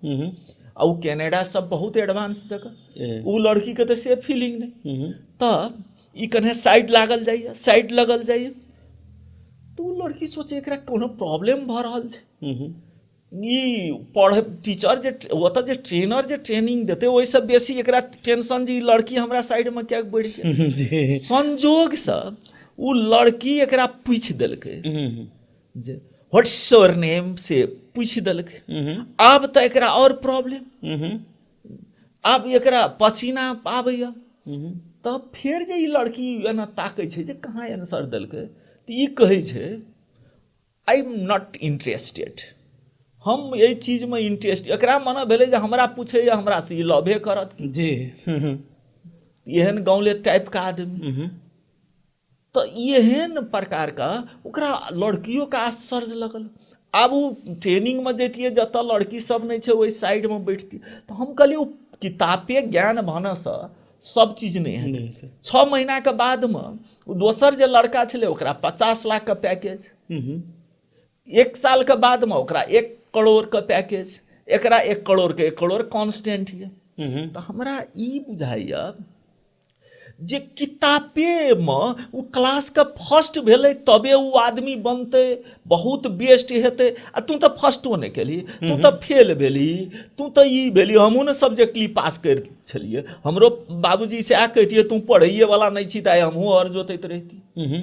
आ वो कनाडा सब बहुत एडवांस जगह, वो लड़की के तो से फीलिंग नहीं, तब ई कने साइड लागल जाइए, साइड लगल जाइए, तो वो लड़की सोचे एकरा कोनो प्रॉब्लम भऽ रहल छै। ई पढ़ टीचर जे ओतऽ जे ट्रेनर जे ट्रेनिंग देते ओहिसँ बेसी एकरा टेंशन जे ई लड़की हमरा साइड में क्या बढ़ि गेल। संजोग से वो लड़की एकरा पूछि देलकै जे व्हाट्स योर नेम से पूछि देलकै। आब तऽ एकरा और प्रॉब्लम, आब एकरा पसीना आबैया, तब फेर जे ई लड़की एना ताकै छै जे कहाँ आंसर देलकै, तऽ ई कहै छै आई एम नॉट इंटरेस्टेड, हम एहि चीज में इंटरेस्ट, एकरा मने भेलै जे हमरा पूछे हमरा से ई लवे करत जी, एहन गाँवले टाइप का आदमी। तो एहन प्रकार का ओकरा लड़कियों का आश्चर्य लगल। आब वो ट्रेनिंग में जैतिए जतऽ लड़की सब नहीं छै, वही साइड में बैठती, तो हम कहलिए वो किताबे ज्ञान भानसँ सब चीज नहीं है। 6 महीना के बाद में दोसर जे लड़का छलै ओकरा 50 लाख का पैकेज, 1 साल के बाद में ओकरा 1 करोड़ का पैकेज, एकरा 1 करोड़ के 1 करोड़ कांस्टेंट है। तो हमरा ई बुझाइया जे किताबे में वो क्लास का फर्स्ट भेलै तबे वो आदमी बनते, बहुत बेस्ट हेतै, आ तू तो फर्स्टो नहीं केली, तू तो फेल भेली, तू तो ई भेली। हमहूँ ने सब्जेक्टली पास कर छलिए, हमरो बाबूजी से कहतिए तू पढ़ैए वाला नहीं छी, तऽ हमहूँ और जोतैत रहती।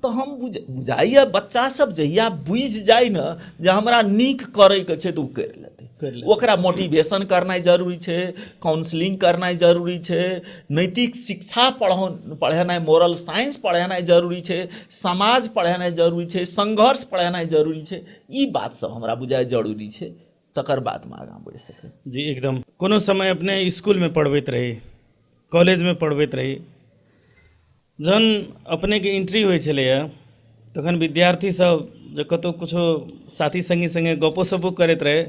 तो हम बुझाइए बच्चा सब जहिया बुझि जाए न जे हमरा नीक करे के छै, तो कर लेते, ओकरा मोटिवेशन करनाइ जरूरी छै, काउंसलिंग करनाइ जरूरी छै, नैतिक शिक्षा पढ़ेनाइ, मोरल साइंस पढ़ेनाइ जरूरी छै, समाज पढ़ेनाइ जरूरी छै, संघर्ष पढ़ेनाइ जरूरी छै। ई बात सब हमरा बुझाइ जरूरी छै, तकर बाद में आगाँ बढ़ि सकै जी। एकदम कोनो समय अपने स्कूल में पढ़बैत रही, कॉलेज में पढ़बैत रही, जन अपने के एंट्री होइ छलैया तखन विद्यार्थी सब जे कतौ कुछो साथी संगी संगे गपो सपो करैत रहे,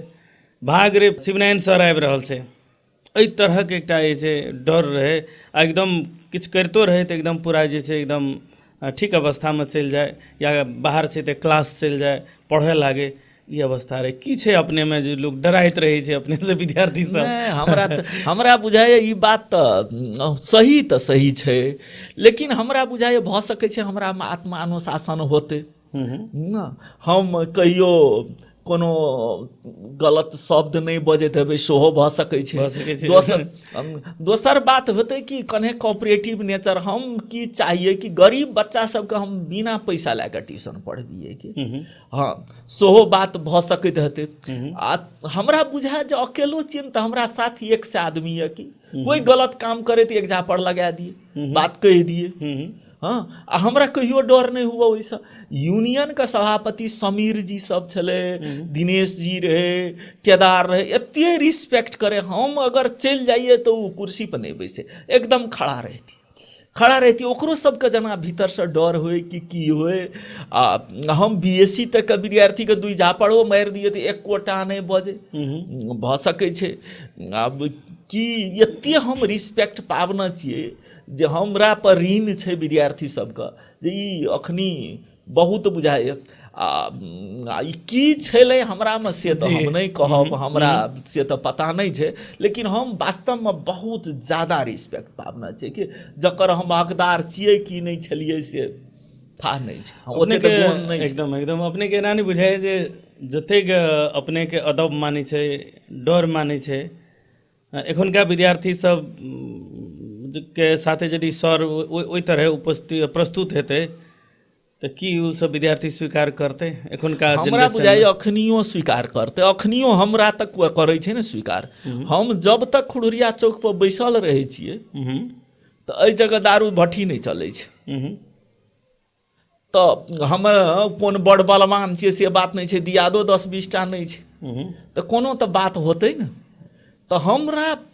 भाग रे शिवनारायण सर आबि रहल छै, एहि तरह के एकटा जे छै डर रहे, आ एकदम किछु करितो रहे तऽ एकदम पूरा जे छै एकदम ठीक अवस्था में चलि जाए, या बाहर छै तऽ क्लास चलि जाए, पढ़े लागे। ई अवस्था रहे की छै अपने में जे लोग डराइत रहे छै अपने से विद्यार्थी सब? नहीं, हमरा बुझाइए ई बात तऽ सही छै, लेकिन हमरा बुझाइए भऽ सकै छै हमरा में आत्मानुशासन होते न, हम कहियो कोनो गलत शब्द नहीं बजैत हेबै सेहो भऽ सकै छै। दोसर बात होतै कि कने कोऑपरेटिव नेचर, हम की चाहिए कि गरीब बच्चा सबके हम बिना पैसा लए कऽ ट्यूशन पढ़बिए कि हाँ, सेहो बात भऽ सकैत हेतै। आ हमरा बुझाय जे अकेलो छियै तऽ हमरा साथ 100 आदमी यऽ कि कोई गलत काम करे तऽ एक झापड़ लगा दिए, बात कहि दिए। हाँ, आ हमरा कहियो डर नहीं हुआ ओहिसँ। यूनियन के सभापति समीर जी सब छले, दिनेश जी रहे, केदार रहे, एते रिस्पेक्ट करे, हम अगर चल जाइए तो वो कुर्सी पर नहीं बैसे, एकदम खड़ा रहती। ओकरो सबके जना भीतर से डर होए कि की होए। हम बीएससी तक के विद्यार्थी के 2 झापड़ो मारि दिए तो एक कोटा नहीं बजे भऽ सकै छै। आब कि एते हम रिस्पेक्ट पाबना छियै जे हमरा पर ऋण छै विद्यार्थी सबके, जे ई अखनी बहुत बुझाइए। ई की छलै हमरा में से तो हम नहीं कहब, हमरा से तो पता नहीं छै, लेकिन हम वास्तव में बहुत ज़्यादा रिस्पेक्ट पाबना छै कि जकर हम हकदार छियै कि नहीं छलियै से था नहीं छै। अपने के एकदम अपने के एना नहीं बुझाइए जे जतेक अपने के अदब मानै छै, डर मानै छै, एखुनका विद्यार्थी सब के साथे यदि सर ओहि तरह प्रस्तुत हेतै तो की ओ सब विद्यार्थी स्वीकार करते? एखुनका हमरा बुझाइए अखनियो स्वीकार करते, अखनियो हमरा तक करे छै ने स्वीकार। हम जब तक खुड़ुरिया चौक पर बैसल रहे छियै तो एहि जगह दारू भट्ठी नहीं चलै छै। तो हमर कोन बड़ बलवान छियै से बात नहीं छै, दियादो 10-20 टा नहीं छै, तो कोनो तो बात होते न। तो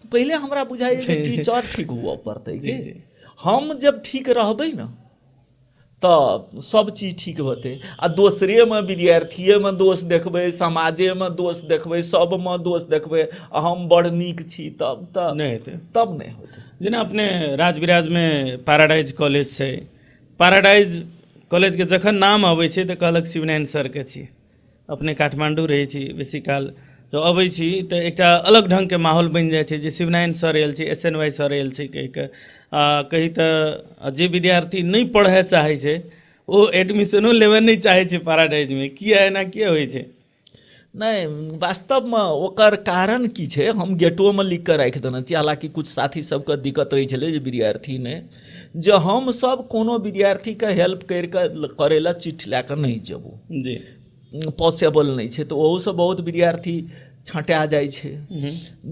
पहले हमरा बुझाइए जे टीचर ठीक हुआ पड़ते कि हम जब ठीक रहबै न तो सब चीज ठीक होते। आ दोसरे में विद्यार्थिये में दोष देखबै, समाजे में दोष देखबै, सब में दोष देखबै, हम बड़ नीक छी तब नहीं होते। जेना अपने राजविराज में पैराडाइज कॉलेज छै, पैराडाइज कॉलेज के जखन नाम अबै छै तऽ कहलक शिवनारायण सर के छी। अपने काठमांडू रहै छी बेसी काल, जो अबै छी तऽ एकटा अलग ढंग के माहौल बनि जाइ छै जे शिवनारायण सर आयल छै, SNY सर आयल छै कहि कऽ। कही तऽ जे विद्यार्थी नहीं पढ़े चाहे छै वो एडमिशनो लेवे नहीं चाहे छै पैराडाइज में, किया एना किया होइ छै? नहीं, वास्तव में ओकर कारण की छै हम गेटो में लिख कर राखि देने छी। हालांकि कुछ साथी सबके दिक्कत रही छलै जे विद्यार्थी ने, जे हम सब कोनो विद्यार्थी के हेल्प करे ला चिट्ठी लए कऽ नहीं जेबो जी, पॉसिबल नहीं छै, तो ओहू से बहुत विद्यार्थी छँटा जाइ छै।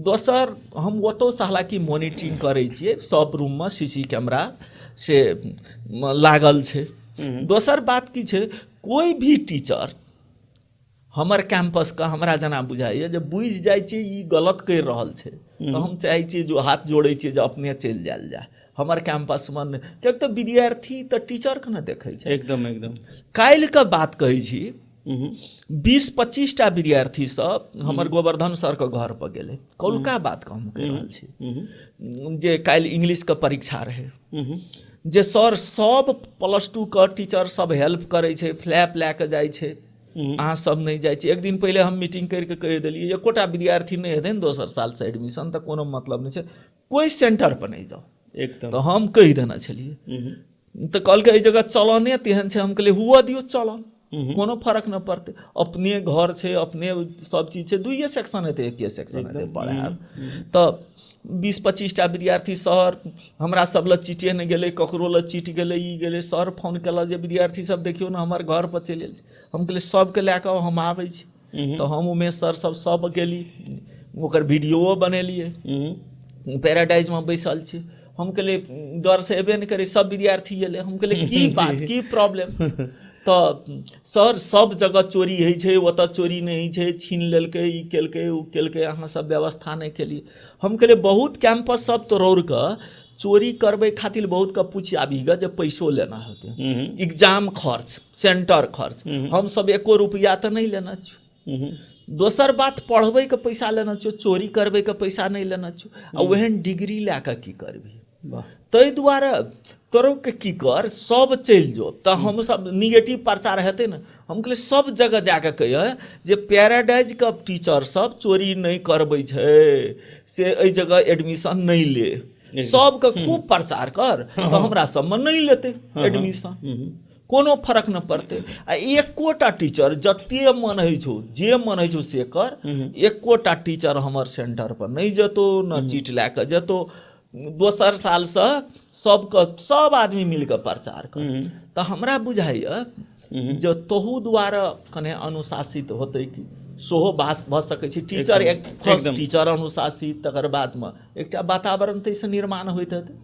दोसर हम ओतौ से हालांकि मॉनिटरिंग करै छियै, सब रूम में CC कैमरा से लागल छै। दोसर बात की छै, कोई भी टीचर हमर कैंपस का हमरा जना बुझाइए जे बुझि जाइ छै ई गलत कर रहल छै तो हम चाहे छियै जो हाथ जोड़े छियै जे अपने चलि जायल जाए हमर कैंपस में, कियाक तऽ विद्यार्थी तऽ टीचर के ने देखै छै। एकदम काल्हि के बात कहै छी, 20-25 टा विद्यार्थी सब हमर गोवर्धन सर के घर पर गेले। कौलका बात के हम कहि रहल छी जे काल्हि इंग्लिश के परीक्षा रहे, जे सर सब +2 के टीचर सब हेल्प करे छै, फ्लैप लए के जाइ छै, अहाँ सब नहीं जाइ छी। एक दिन पहले हम मीटिंग करके कहि देलिए एकोटा विद्यार्थी नहीं हेतै दोसर साल से एडमिशन तऽ कोनो मतलब नहीं छै, कोई सेंटर पर नहीं जाओ। एकदम तो हम कहि देना छलिए तो कहलकै एहि जगह चलने तेहन छै। हम कहलिए हुआ दियो चलन, कोनो फर्क न पड़ते, अपने घर छै, अपने सब चीज छै, 2 सेक्शन हेतै 1 सेक्शन हेतै पढ़ाएब। तो 20-25 टा विद्यार्थी सर हमरा सब लए चिटे नहीं गेलै, ककरो लए चिट गेलै, ई गेलै। सर फोन केलक जे विद्यार्थी सब देखियो ना हमर घर पर चलि आयल छै। हम कहलिए सबके लए कऽ हम आबै छी। तो हम उमेश सर सब गेली, ओकर वीडियो बनेलिए, पैराडाइज में बैसल छी। हम कहलिए डर से एबे नहीं करे, सब विद्यार्थी एले। हम कहलिए की बात की प्रॉब्लम? तो सर सब जगह चोरी होइ छै, ओतऽ चोरी नहीं होइ छै, छीन लेलकै, ई केलकै उ केलकै, अहाँ सब व्यवस्था नहीं केलिए। हम कहलिए बहुत कैंपस सब तोड़ कऽ चोरी करबै खातिर बहुत का पूछ आबी ग जे पैसो लेना होते, एग्जाम खर्च, सेंटर खर्च, हम सब 1 रुपया तो नहीं लेना छो। दोसर बात पढ़बै के पैसा लेना छो, चोरी करबै के पैसा नहीं लेना छो, आ ओहन डिग्री लए कऽ की करबी? ताहि दुआरे तोरोके की कर, सब चलि जो तऽ हम सब निगेटिव प्रचार हेतै ने। हम कहलिए सब जगह जाके कहिए जे पैराडाइज के टीचर सब चोरी नहीं करबै छै, से एहि जगह एडमिशन नहीं ले, सबके खूब प्रचार कर, तऽ हमरा सबमे नहीं लेतै एडमिशन, कोनो फर्क न पड़तै। आ एकोटा टीचर जते मन होइ छौ, जे मन होइ छौ से कर, एकोटा टीचर हमर सेंटर पर नहीं जेतौ, न चीट लए कऽ जेतौ। दोसर साल से सब आदमी मिलकर प्रचार कर। तऽ हमरा बुझाइए जे तोहू द्वारा कने अनुशासित होतै कि सेहो भऽ सकै छै। टीचर फर्स्ट टीचर अनुशासित, तकर बादमे एकटा वातावरण तैसे निर्माण होइत हेतै।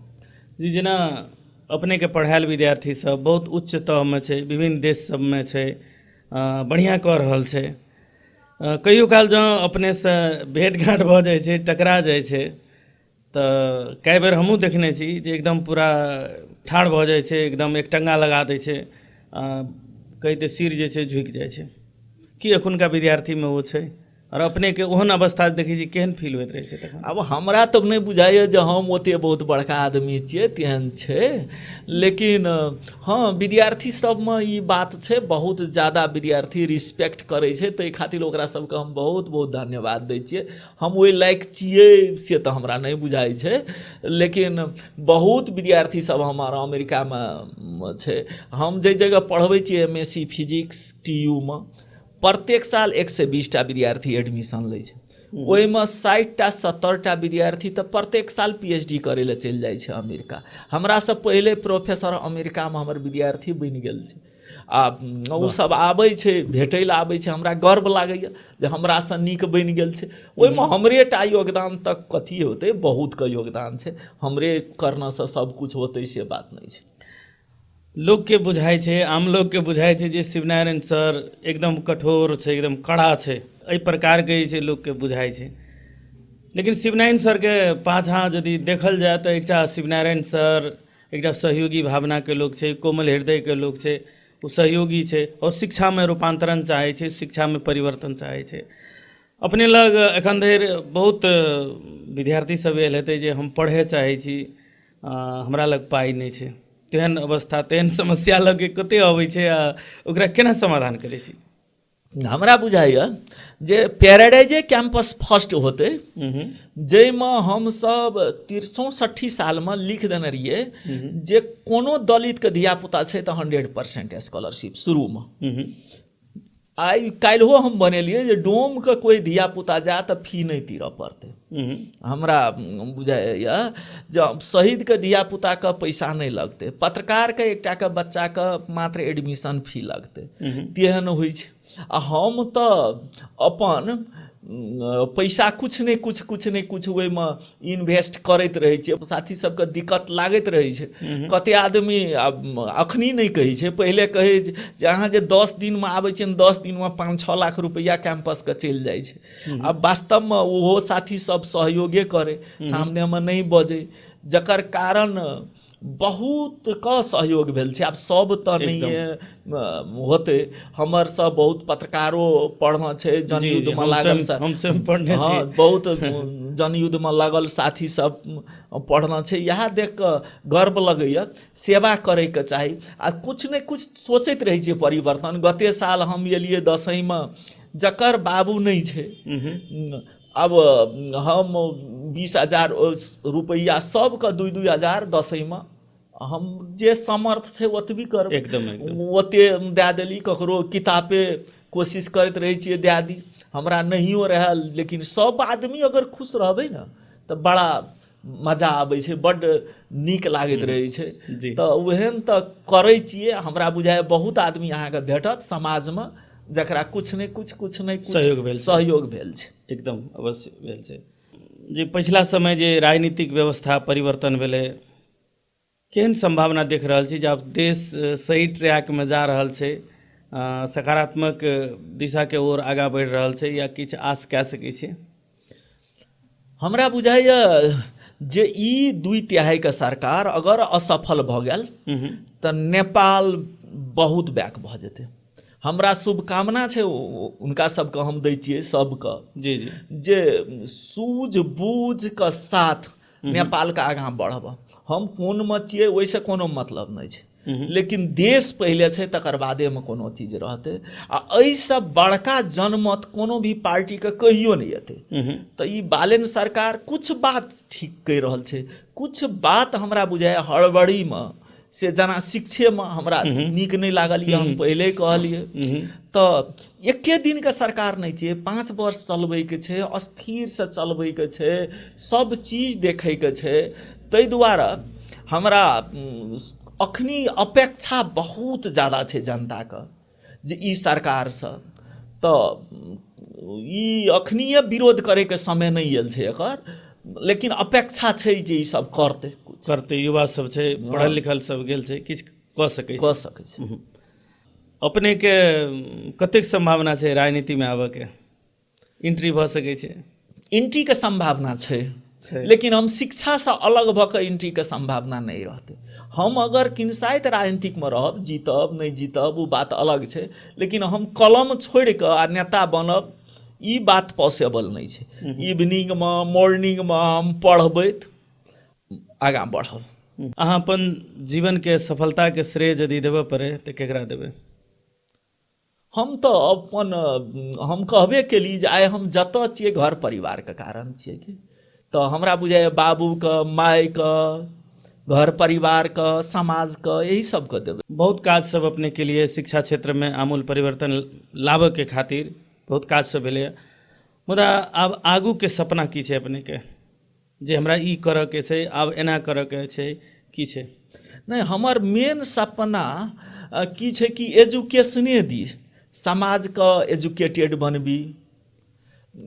जी, जेना अपनेके पढ़ायल विद्यार्थी सब बहुत उच्च तहमे छै, विभिन्न देश सबमे छै, बढ़िआँ कऽ रहल छै। कहियो काल जँ अपनेसँ भेँट घाँट भऽ जाइ छै, टकरा जाइ छै, तऽ कई बेर हमहूँ देखने छी जे एकदम पूरा ठाढ़ भऽ जाइ छै, एकदम एक टंगा लगा दै छै, कहिते सिर जे छै झुकि जाइ छै। कि एखुनका विद्यार्थीमे ओ छै? और अपनेके ओहन अवस्था देखै छी केहन फील होइत रहै छै तखन? आब हमरा तऽ नहि बुझाइए जे हम ओते बहुत बड़का आदमी छियै, तेहन छै। लेकिन हाँ, विद्यार्थी सबमे ई बात छै, बहुत ज़्यादा विद्यार्थी रिस्पेक्ट करै छै, ताहि खातिर ओकरा सबके हम बहुत बहुत धन्यवाद दै छियै। हम ओहि लायक छियै से तऽ हमरा नहीं बुझाइ छै, लेकिन बहुत विद्यार्थी सब हमर अमेरिकामे छै। हम जाहि जगह पढ़बै छियै MSc फिजिक्स TU में, प्रत्येक साल 120टा विद्यार्थी एडमिशन लै छै। ओहिमे 60टा 70टा विद्यार्थी तऽ प्रत्येक साल PhD करै लए चलि जाइ छै अमेरिका। हमरासँ पहिले प्रोफेसर अमेरिकामे हमर विद्यार्थी बनि गेल छै। आ ओ सब आबै छै, भेटै लए आबै छै, हमरा गर्व लागैए जे हमरासँ नीक बनि गेल छै। ओहिमे हमरे टा योगदान तक कथी होतै, बहुतके योगदान छै, हमरे करनासँ सब कुछ होतै से बात नहीं छै। लोकके बुझाइ छै, आम लोकके बुझाइ छै जे शिवनारायण सर एकदम कठोर छै, एकदम कड़ा छै, एहि प्रकारके जे छै लोकके बुझाइ छै। लेकिन शिवनारायण सरके पाछाँ यदि देखल जाए तऽ एकटा शिवनारायण सर एकटा सहयोगी भावनाके लोक छै, कोमल हृदयके लोक छै, ओ सहयोगी छै और शिक्षामे रूपांतरण चाहै छै, शिक्षामे परिवर्तन चाहै छै। अपने लग एखन धरि बहुत विद्यार्थी सब आयल हेतै जे हम पढ़े चाहै छी, हमरा लग पाइ नहि छै, तेहन अवस्था, तेहन समस्या लग कते अबै छै, आ ओकरा केना समाधान करै छी? हमरा बुझाइए जे पैराडाइजे कैंपस फर्स्ट होतै, जाहिमे हमसब 63 सालमे लिख देने रहिए जे कोनो दलितके धियापुता छै तऽ 100% स्कॉलरशिप शुरूमे। आइ काल्हिओ हम बनेलिए जे डोमके कोई धियापुता जा तऽ फी नहीं तीरऽ पड़तै। हमरा बुझाइए जे शहीदके धियापुताके पैसा नहीं लगतै, पत्रकारके एकटाके बच्चाके मात्र एडमिशन फी लगतै, तेहन होइ छै। आ हम तऽ अपन पैसा कुछ नहीं कुछ ओहिमे इन्वेस्ट करैत रहै छियै। साथी सबके दिक्कत लागैत रहै छै, कते आदमी अखनी नहीं कहै छै, पहिले कहै जे अहाँ जे 10 दिनमे आबै छियै, 10 दिनमे 5-6 लाख रुपैआ कैंपसके चलि जाइ छै। आब वास्तवमे ओहो साथी सब सहयोगे करे, सामनेमे नहीं बजै, जकर कारण बहुत का सहयोग भेल छै। आब सब तऽ नहीं होते, हमर सब बहुत पत्रकारो पढ़ना छै, जनयुद्धमे लागल, हाँ बहुत जनयुद्धमे लागल साथी सब पढ़ना छै। इएह देख कऽ गर्व लगैए, सेवा करैके चाही, आ कुछ ने कुछ सोचैत रहै छियै परिवर्तन। गते साल हम एलियै 10वींमे, जकर बाबू नहीं छै, अब हम 20,000 रुपैआ सबके 2-2 हज़ार 10वींमे हम जे समर्थ छै ओतबी करब, ओते दए देली। ककरो किताबे कोशिश करैत रहै छियै दए दी, हमरा नहियो रहल, लेकिन सब आदमी अगर खुश रहबै ने तऽ बड़ा मजा आबै छै, बड्ड नीक लागैत रहै छै। तऽ ओहन तऽ करै छियै। हमरा बुझाय बहुत आदमी अहाँके भेटत समाजमे जकरा कुछ ने कुछ सहयोग भेल छै। एकदम अवश्य भेल छै। जे पिछला समय जे राजनीतिक व्यवस्था परिवर्तन भेलै, केहन संभावना देख रहल छी जे आब देश सही ट्रैकमे जा रहल छै, सकारात्मक दिशाके ओर आगाँ बढ़ि रहल छै, या किछु आश कए सकै छी? हमरा बुझाइए जे ई 2/3 सरकार अगर असफल भऽ गेल तऽ नेपाल बहुत बैक भऽ जेतै। हमरा शुभकामना छै हुनका सबके, हम दै छियै सबके, जे सूझ बूझ के साथ नेपालके आगाँ बढ़ब। हम कोनमे छियै ओहिसँ कोनो मतलब नहि छै, लेकिन देश पहिले छै तकर बादेमे कोनो चीज रहतै। आ एहिसँ बड़का जनमत कोनो भी पार्टीके कहियो नहीं एतै। तऽ ई बालेन सरकार कुछ बात ठीक कहि रहल छै, कुछ बात हमरा बुझाय हड़बड़ीमे से जेना शिक्षेमे हमरा नीक नहीं लागल यऽ, हम पहिले कहलियै। तऽ एके दिनके सरकार नहीं छै, 5 वर्ष चलबैके छै, स्थिरसँ चलबैके छै, सब चीज देखैके छै। ताहि दुआरे हमरा अखनी अपेक्षा बहुत ज़्यादा छै जनताके जे ई सरकारसँ। तऽ ई अखनिए विरोध करैके समय नहीं आयल छै एकर, लेकिन अपेक्षा छै जे ई सब करतै, करतै। युवा सब छै, पढ़ल लिखल सब गेल छै, किछु कऽ सकै छै। अपनेके कतेक संभावना छै राजनीतिमे आबऽके, एंट्री भऽ सकै छै? एंट्रीके संभावना छै, लेकिन हम शिक्षासँ अलग भऽ कऽ एंट्रीके संभावना नहीं रहतै। हम अगर किनसाइत राजनीतिकमे रहब, जीतब नहीं जीतब ओ बात अलग छै, लेकिन हम कलम छोड़ि कऽ आ नेता बनब ई बात पॉसिबल नहीं छै। इवनिंगमे मॉर्निंगमे हम पढ़बैत आगाँ बढ़ब। अहाँ अपन जीवनके सफलताके श्रेय यदि देबऽ पड़े तऽ केकरा देबै? हम तऽ अपन हम कहबे केली जे आइ हम जतऽ छियै घर परिवारके कारण छियै कि। तऽ हमरा बुझाइए बाबूके, मायके, घर परिवारके, समाजके, यही सबके देबै। बहुत काज सब अपने के लिए शिक्षा क्षेत्र में आमूल परिवर्तन लाबऽ के खातिर बहुत काज सब भेलै। मुदा आब आगू के सपना की छै अपने के, जे हमरा ई करऽ के छै, आब एना करऽ के छै, की छै? नहीं, हमर मेन सपना की छै कि एजुकेशने दी, समाजके एजुकेटेड बनबी।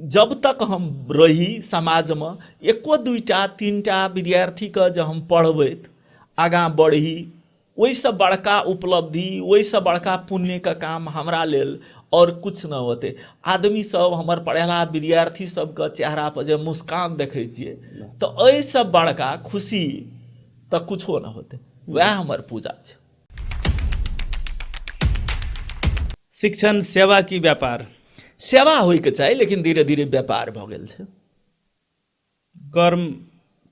जब तक हम रही समाजमे एको 2टा 3टा विद्यार्थीके जे हम पढ़बैत आगाँ बढ़ी, ओहिसँ बड़का उपलब्धि, ओहिसँ बड़का पुण्यके काम हमरा लेल और कुछ न होते। आदमी सब हमर पढ़ेला विद्यार्थी सबके चेहरा पर जे मुस्कान देखै छियै तऽ एहिसँ बड़का खुशी तऽ कुछो न होते। वएह हमर पूजा छै। शिक्षण सेवा की व्यापार? सेवा होइके चाही, लेकिन धीरे धीरे व्यापार भऽ गेल छै। कर्म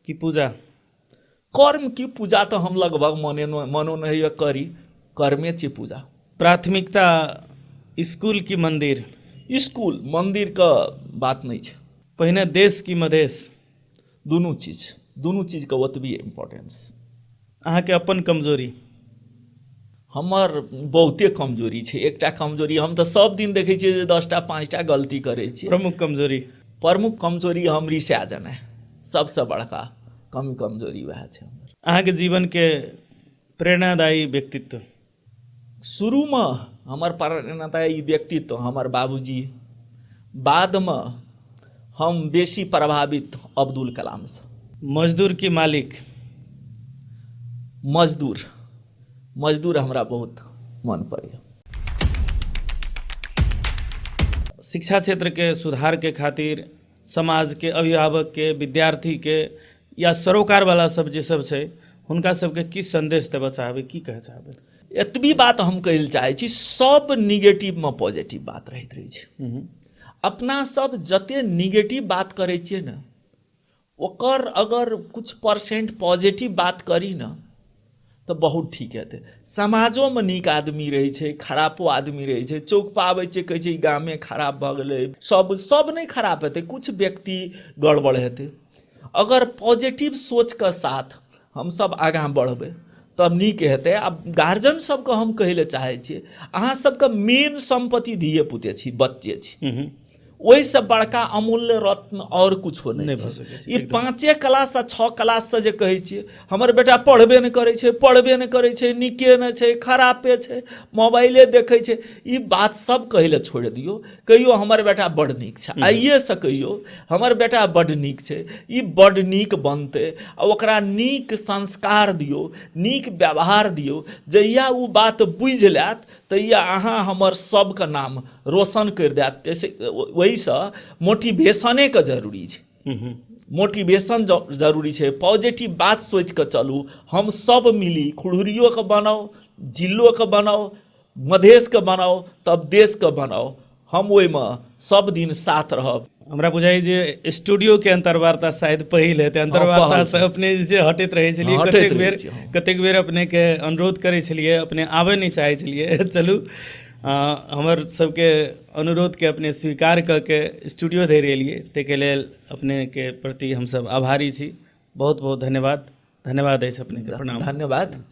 की पूजा? कर्म की पूजा तऽ हम लगभग मनो नहीं करी, कर्मे छी पूजा। प्राथमिकता स्कूल की मंदिर? स्कूल मंदिरके बात नहीं छै। पहिने देश की मधेश? दुनू चीजके ओतबी इम्पोर्टेंस। अहाँके अपन कमजोरी? हमर बहुते कमजोरी छै। एकटा कमजोरी, हम तऽ सब दिन देखै छियै जे 10टा 5टा गलती करै छियै। प्रमुख कमजोरी? प्रमुख कमजोरी हम रिसा जेनाइ, सबसँ बड़का कमजोरी वएह छै हमर। अहाँके जीवनके प्रेरणादायी व्यक्तित्व? शुरूमे हमर प्रेरणादायी व्यक्तित्व हमर बाबूजी, बादमे हम बेसी प्रभावित अब्दुल कलाम से। मजदूर की मालिक? मजदूर हमरा बहुत मन पड़ैए। शिक्षा क्षेत्र के सुधार के खातिर समाज के, अभिभावक के, विद्यार्थी के या सरोकार वाला सब जे सब छै हुनका सबके की संदेश देबऽ चाहबै, की कहऽ चाहबै? एतबी बात हम कहै लए चाहै छी, सब निगेटिवमे पॉजिटिव बात रहैत रहै छै। अपना सब जते निगेटिव बात करै छियै ने, ओकर अगर कुछ % पॉजिटिव बात करी ना तऽ बहुत ठीक हेतै। समाजोमे नीक आदमी रहै छै, खराबो आदमी रहै छै। चौक पर आबै छै कहै छै गामे खराब भऽ गेलै, सब नहीं खराब हेतै, कुछ व्यक्ति गड़बड़ हेतै। अगर पॉजिटिव सोचके साथ हम सब आगाँ बढ़बै तब नीक हेतै। आब गार्जियन सबके हम कहै लए चाहै छियै, अहाँ सबके मेन संपत्ति धिये पुते छी, बच्चे छी। ओहिसँ बड़का अमूल्य रत्न और कुछो नहीं छै। ई 5 क्लास 6 क्लास से जे कहै छियै हमर बेटा पढ़बे नहीं करै छै, नीके नहीं छै, खरापे छै, मोबाइले देखै छै, ई बात सब कहै लए छोड़ि दियौ। कहियो हमर बेटा बड़ नीक छै, आइएसँ कहियो हमर बेटा बड़ नीक छै, ई बड़ नीक बनतै। आ ओकरा नीक संस्कार दियौ, नीक व्यवहार दियौ। जहिया ओ बात बुझि लेत तहिया अहाँ हमर सबके नाम रोशन करि देत। ओहिसँ मोटिवेशनेके जरूरी छै। मोटिवेशन जरूरी छै। पॉजिटिव बात सोचि कऽ चलू। हम सब मिली खुरहुरियोके बनाओ, जिलोके बनाओ, मधेशके बनाओ, तब देशके बनाओ। हम ओहिमे सब दिन साथ रहब। हमरा बुझाइ जे स्टूडियो के अंतर्वार्ता शायद पहिल हेतै, अंतर्वार्ता पहिल से अपने जे छै हटैत रहै छलियै, हटैत कतेक रहै बेर छी, हाँ। कतेक बेर अपने के अनुरोध करै छलियै, अपने आबे नहीं चाहै छलियै। चलू हमर सबके अनुरोध के अपने स्वीकार कऽ के स्टूडियो धरि एलियै, ताहिके लेल अपने के प्रति हमसब आभारी छी। बहुत बहुत धन्यवाद। धन्यवाद अछि अपने के, प्रणाम। धन्यवाद।